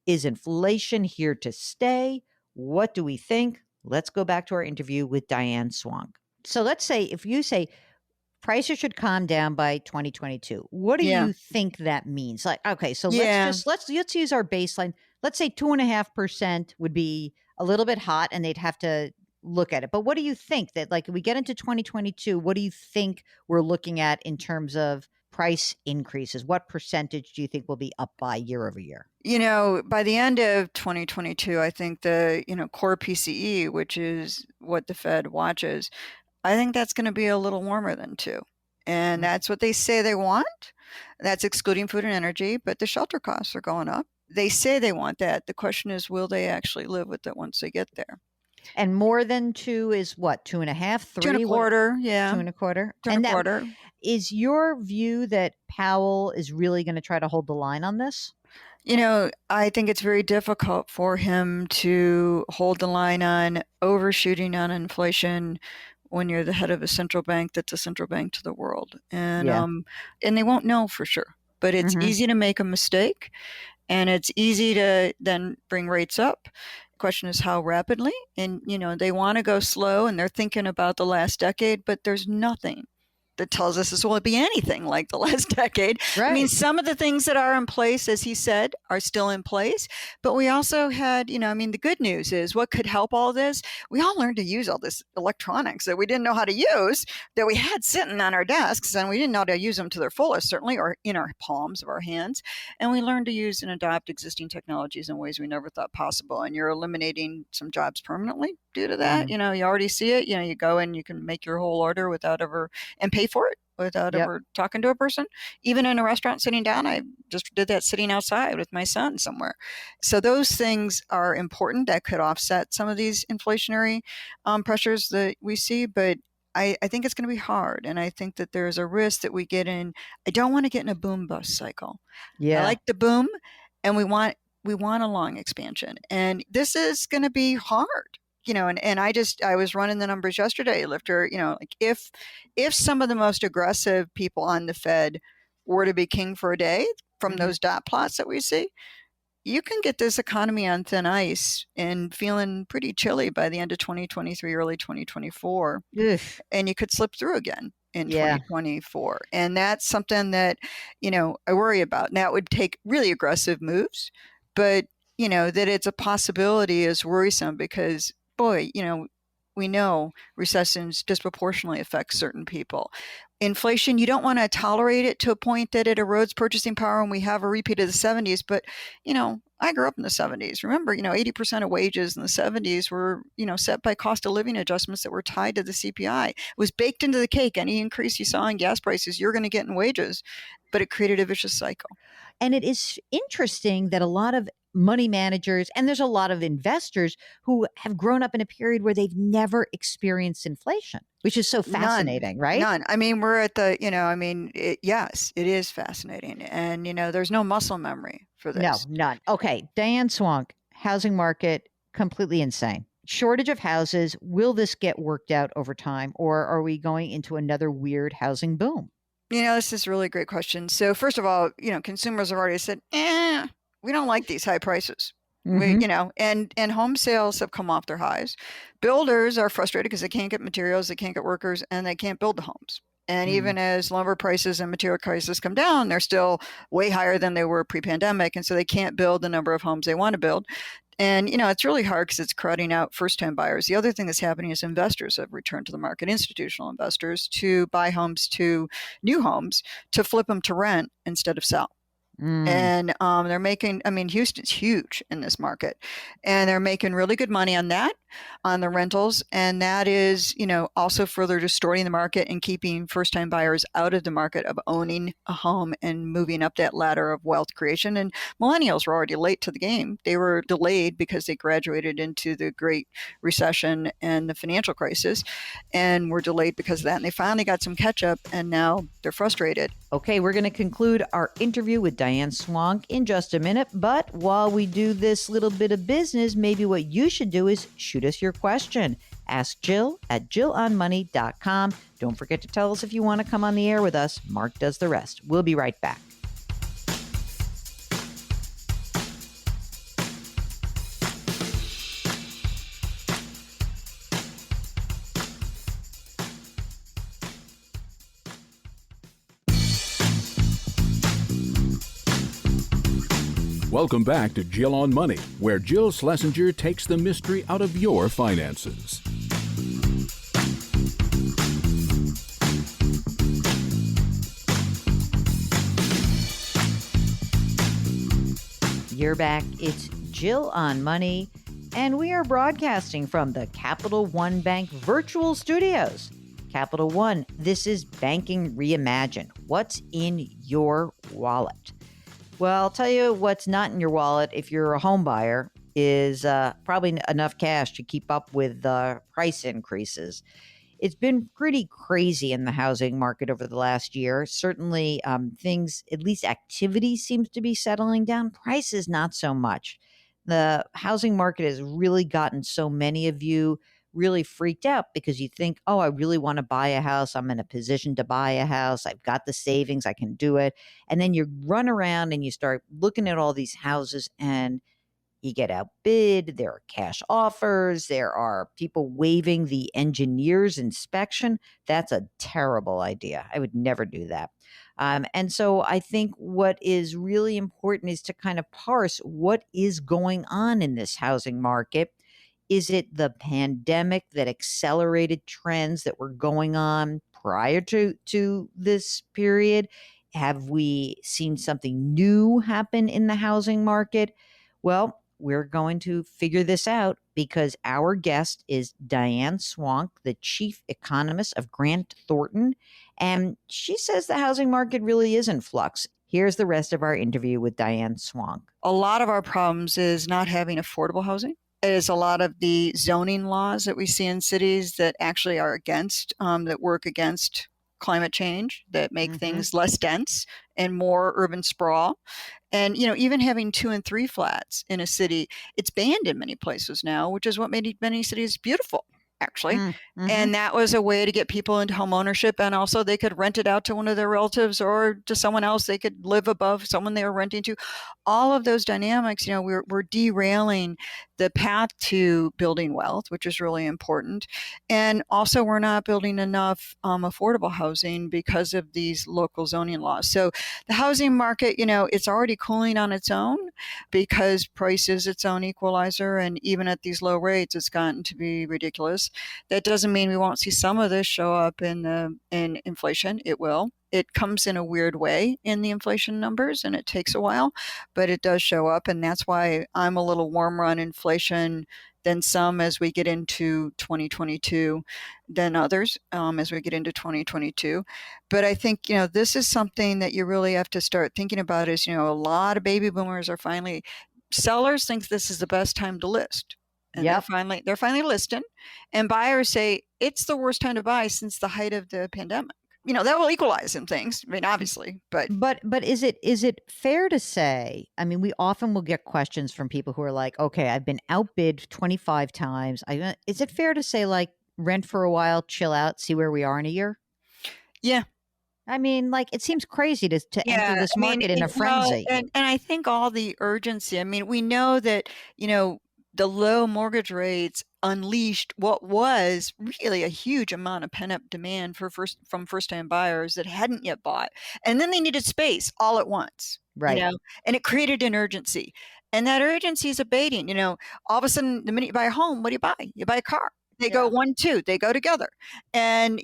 Is inflation here to stay? What do we think? Let's go back to our interview with Diane Swonk. So let's say, if you say prices should calm down by 2022. What do you think that means? Like, okay, so let's use our baseline. Let's say 2.5% would be a little bit hot, and they'd have to look at it. But what do you think that, like, we get into 2022, what do you think we're looking at in terms of price increases? What percentage do you think will be up by year over year? By the end of 2022, I think the, core PCE, which is what the Fed watches, I think that's going to be a little warmer than 2. And that's what they say they want. That's excluding food and energy, but the shelter costs are going up. They say they want that. The question is, will they actually live with it once they get there? And more than 2 is what? 2.5, 3? 2.25, yeah. 2.25. 2.25. Is your view that Powell is really going to try to hold the line on this? I think it's very difficult for him to hold the line on overshooting on inflation when you're the head of a central bank that's a central bank to the world. And and they won't know for sure. But it's easy to make a mistake, and it's easy to then bring rates up. The question is how rapidly. And, they want to go slow, and they're thinking about the last decade, but there's nothing that tells us this won't be anything like the last decade. Right. I mean, some of the things that are in place, as he said, are still in place. But we also had, the good news is what could help all this? We all learned to use all this electronics that we didn't know how to use, that we had sitting on our desks, and we didn't know how to use them to their fullest, certainly, or in our palms of our hands. And we learned to use and adopt existing technologies in ways we never thought possible. And you're eliminating some jobs permanently due to that. You already see it. You go and you can make your whole order without ever, and pay for it without ever talking to a person. Even in a restaurant sitting down, I just did that sitting outside with my son somewhere. So those things are important that could offset some of these inflationary pressures that we see. But I think it's going to be hard. And I think that there's a risk that we get in. I don't want to get in a boom bust cycle. I like the boom, and we want a long expansion. And this is going to be hard. And I was running the numbers yesterday, Lifter, like if some of the most aggressive people on the Fed were to be king for a day from those dot plots that we see, you can get this economy on thin ice and feeling pretty chilly by the end of 2023, early 2024. And you could slip through again in 2024. And that's something that, I worry about. Now, it would take really aggressive moves, but, that it's a possibility is worrisome because, boy, we know recessions disproportionately affect certain people. Inflation, you don't want to tolerate it to a point that it erodes purchasing power, and we have a repeat of the 70s. But, I grew up in the 70s. Remember, 80% of wages in the 70s were, set by cost of living adjustments that were tied to the CPI. It was baked into the cake. Any increase you saw in gas prices, you're going to get in wages. But it created a vicious cycle. And it is interesting that a lot of money managers, and there's a lot of investors who have grown up in a period where they've never experienced inflation, which is so fascinating, right? None. I mean, we're at the, yes, it is fascinating. And, there's no muscle memory for this. No, none. Okay. Diane Swonk, housing market, completely insane. Shortage of houses. Will this get worked out over time, or are we going into another weird housing boom? This is a really great question. So first of all, consumers have already said, we don't like these high prices. We, and home sales have come off their highs. Builders are frustrated because they can't get materials, they can't get workers, and they can't build the homes. And even as lumber prices and material prices come down, they're still way higher than they were pre-pandemic. And so they can't build the number of homes they want to build. And, it's really hard because it's crowding out first-time buyers. The other thing that's happening is investors have returned to the market, institutional investors, to buy homes, to new homes, to flip them to rent instead of sell. And they're making, Houston's huge in this market, and they're making really good money on that, on the rentals. And that is, also further distorting the market and keeping first-time buyers out of the market of owning a home and moving up that ladder of wealth creation. And millennials were already late to the game. They were delayed because they graduated into the Great Recession and the financial crisis, and were delayed because of that. And they finally got some catch up, and now they're frustrated. Okay, we're going to conclude our interview with Diane Swonk in just a minute. But while we do this little bit of business, maybe what you should do is shoot us your question. Ask Jill at jillonmoney.com. Don't forget to tell us if you want to come on the air with us. Mark does the rest. We'll be right back. Welcome back to Jill on Money, where Jill Schlesinger takes the mystery out of your finances. You're back. It's Jill on Money, and we are broadcasting from the Capital One Bank virtual studios. Capital One. This is Banking Reimagined. What's in your wallet? Well, I'll tell you what's not in your wallet if you're a home buyer is probably enough cash to keep up with price increases. It's been pretty crazy in the housing market over the last year. Certainly, things, at least activity seems to be settling down. Prices, not so much. The housing market has really gotten so many of you really freaked out because you think, oh, I really want to buy a house. I'm in a position to buy a house. I've got the savings. I can do it. And then you run around and you start looking at all these houses and you get outbid. There are cash offers. There are people waiving the engineer's inspection. That's a terrible idea. I would never do that. And so I think what is really important is to kind of parse what is going on in this housing market. Is it the pandemic that accelerated trends that were going on prior to this period? Have we seen something new happen in the housing market? Well, we're going to figure this out because our guest is Diane Swonk, the chief economist of Grant Thornton. And she says the housing market really is in flux. Here's the rest of our interview with Diane Swonk. A lot of our problems is not having affordable housing. Is a lot of the zoning laws that we see in cities that actually are against, that work against climate change, that make things less dense and more urban sprawl. And, even having 2 and 3 flats in a city, it's banned in many places now, which is what made many cities beautiful, actually. And that was a way to get people into home ownership. And also they could rent it out to one of their relatives or to someone else. They could live above someone they were renting to. All of those dynamics, we're derailing the path to building wealth, which is really important. And also we're not building enough affordable housing because of these local zoning laws. So the housing market, it's already cooling on its own because price is its own equalizer. And even at these low rates, it's gotten to be ridiculous. That doesn't mean we won't see some of this show up in inflation. It will. It comes in a weird way in the inflation numbers, and it takes a while, but it does show up. And that's why I'm a little warmer on inflation than some as we get into 2022 than others as we get into 2022. But I think, this is something that you really have to start thinking about is, a lot of baby boomers are sellers think this is the best time to list. And they're finally listing, and buyers say it's the worst time to buy since the height of the pandemic. That will equalize some things. I mean, obviously, but is it fair to say? I mean, we often will get questions from people who are like, "Okay, I've been outbid 25 times. Is it fair to say like rent for a while, chill out, see where we are in a year?" Yeah. I mean, like it seems crazy to enter this market in a frenzy. And I think all the urgency. I mean, we know that the low mortgage rates unleashed what was really a huge amount of pent-up demand from first-time buyers that hadn't yet bought. And then they needed space all at once. Right. And it created an urgency. And that urgency is abating. All of a sudden, the minute you buy a home, what do you buy? You buy a car. They go 1, 2, they go together. And,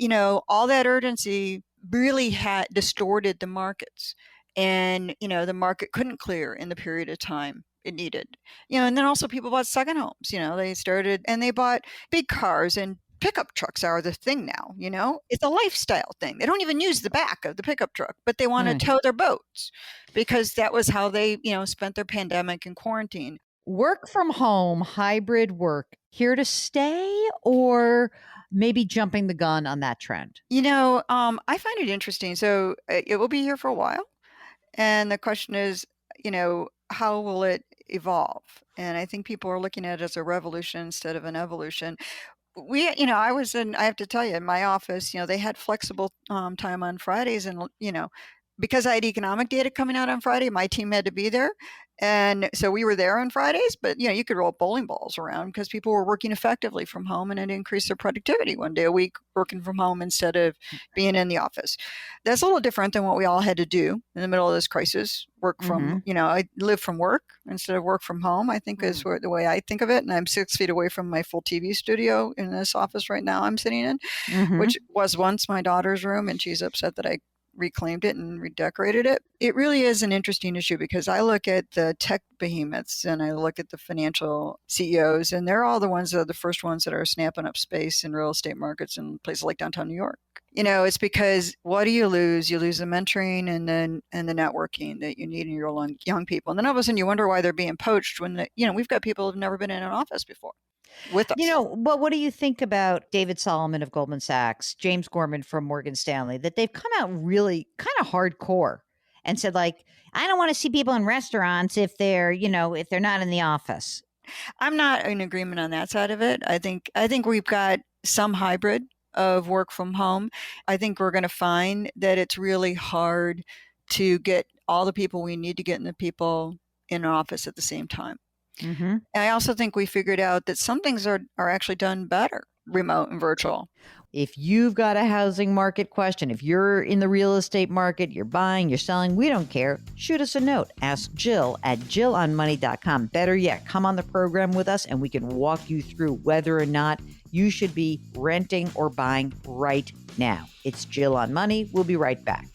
all that urgency really had distorted the markets. And, the market couldn't clear in the period of time it needed, and then also people bought second homes, they bought big cars, and pickup trucks are the thing now, it's a lifestyle thing. They don't even use the back of the pickup truck, but they want to tow their boats because that was how they, spent their pandemic and quarantine. Work from home, hybrid work, here to stay or maybe jumping the gun on that trend? I find it interesting. So it will be here for a while. And the question is, how will it evolve? And I think people are looking at it as a revolution instead of an evolution. I have to tell you, in my office, they had flexible time on Fridays. And, because I had economic data coming out on Friday, my team had to be there. And so we were there on Fridays, but you could roll bowling balls around because people were working effectively from home, and it increased their productivity 1 day a week working from home instead of being in the office. That's a little different than what we all had to do in the middle of this crisis. Work from, I live from work instead of work from home, I think is the way I think of it. And I'm 6 feet away from my full TV studio in this office right now I'm sitting in, which was once my daughter's room, and she's upset that I reclaimed it and redecorated it. It really is an interesting issue because I look at the tech behemoths and I look at the financial CEOs, and they're all the ones that are the first ones that are snapping up space in real estate markets in places like downtown New York. It's because what do you lose? You lose the mentoring and the networking that you need in your young people. And then all of a sudden you wonder why they're being poached when, we've got people who've never been in an office before with us. But what do you think about David Solomon of Goldman Sachs, James Gorman from Morgan Stanley, that they've come out really kind of hardcore and said, like, I don't want to see people in restaurants if they're not in the office. I'm not in agreement on that side of it. I think we've got some hybrid of work from home. I think we're going to find that it's really hard to get all the people we need to get in the people in an office at the same time. Mm-hmm. And I also think we figured out that some things are actually done better, remote and virtual. If you've got a housing market question, if you're in the real estate market, you're buying, you're selling, we don't care. Shoot us a note. Ask Jill at jillonmoney.com. Better yet, come on the program with us and we can walk you through whether or not you should be renting or buying right now. It's Jill on Money. We'll be right back.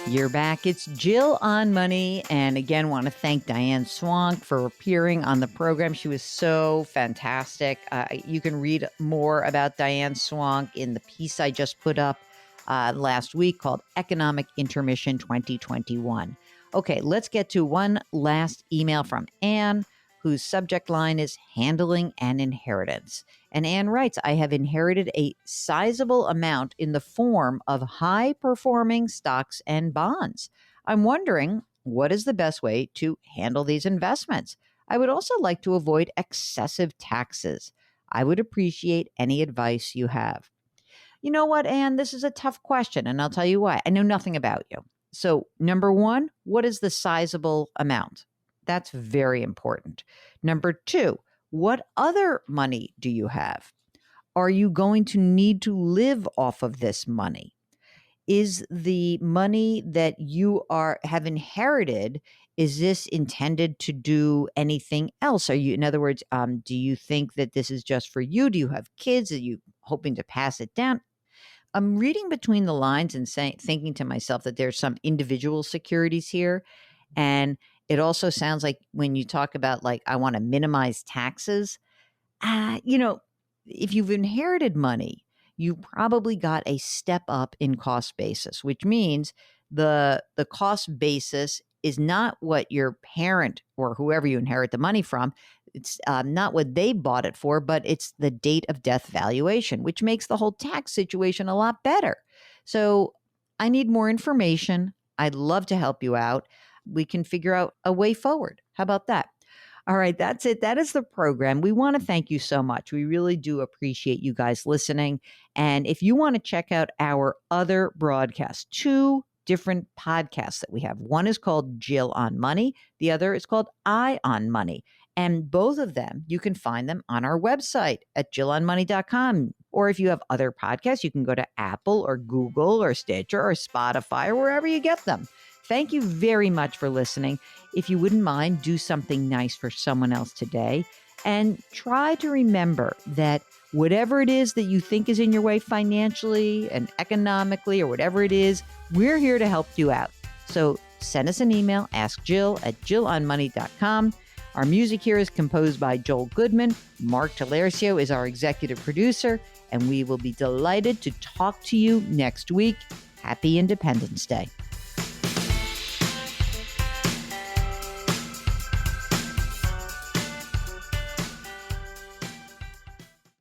You're back. It's Jill on Money. And again, want to thank Diane Swonk for appearing on the program. She was so fantastic. You can read more about Diane Swonk in the piece I just put up last week called Economic Intermission 2021. Okay, let's get to one last email from Anne, whose subject line is Handling an Inheritance. And Anne writes, I have inherited a sizable amount in the form of high-performing stocks and bonds. I'm wondering, what is the best way to handle these investments? I would also like to avoid excessive taxes. I would appreciate any advice you have. You know what, Anne? This is a tough question, and I'll tell you why. I know nothing about you. So, number one, what is the sizable amount? That's very important. Number two, what other money do you have? Are you going to need to live off of this money? Is the money that you have inherited, is this intended to do anything else? In other words, do you think that this is just for you? Do you have kids? Are you hoping to pass it down? I'm reading between the lines and thinking to myself that there's some individual securities here. And it also sounds like when you talk about, like, I want to minimize taxes, if you've inherited money, you probably got a step up in cost basis, which means the cost basis is not what your parent or whoever you inherit the money from, it's not what they bought it for, but it's the date of death valuation, which makes the whole tax situation a lot better. So I need more information. I'd love to help you out. We can figure out a way forward. How about that? All right, that's it. That is the program. We want to thank you so much. We really do appreciate you guys listening. And if you want to check out our other broadcasts, 2 different podcasts that we have. One is called Jill on Money. The other is called Eye on Money. And both of them, you can find them on our website at jillonmoney.com. Or if you have other podcasts, you can go to Apple or Google or Stitcher or Spotify or wherever you get them. Thank you very much for listening. If you wouldn't mind, do something nice for someone else today. And try to remember that whatever it is that you think is in your way financially and economically or whatever it is, we're here to help you out. So send us an email, ask Jill at jillonmoney.com. Our music here is composed by Joel Goodman. Mark Talercio is our executive producer, and we will be delighted to talk to you next week. Happy Independence Day.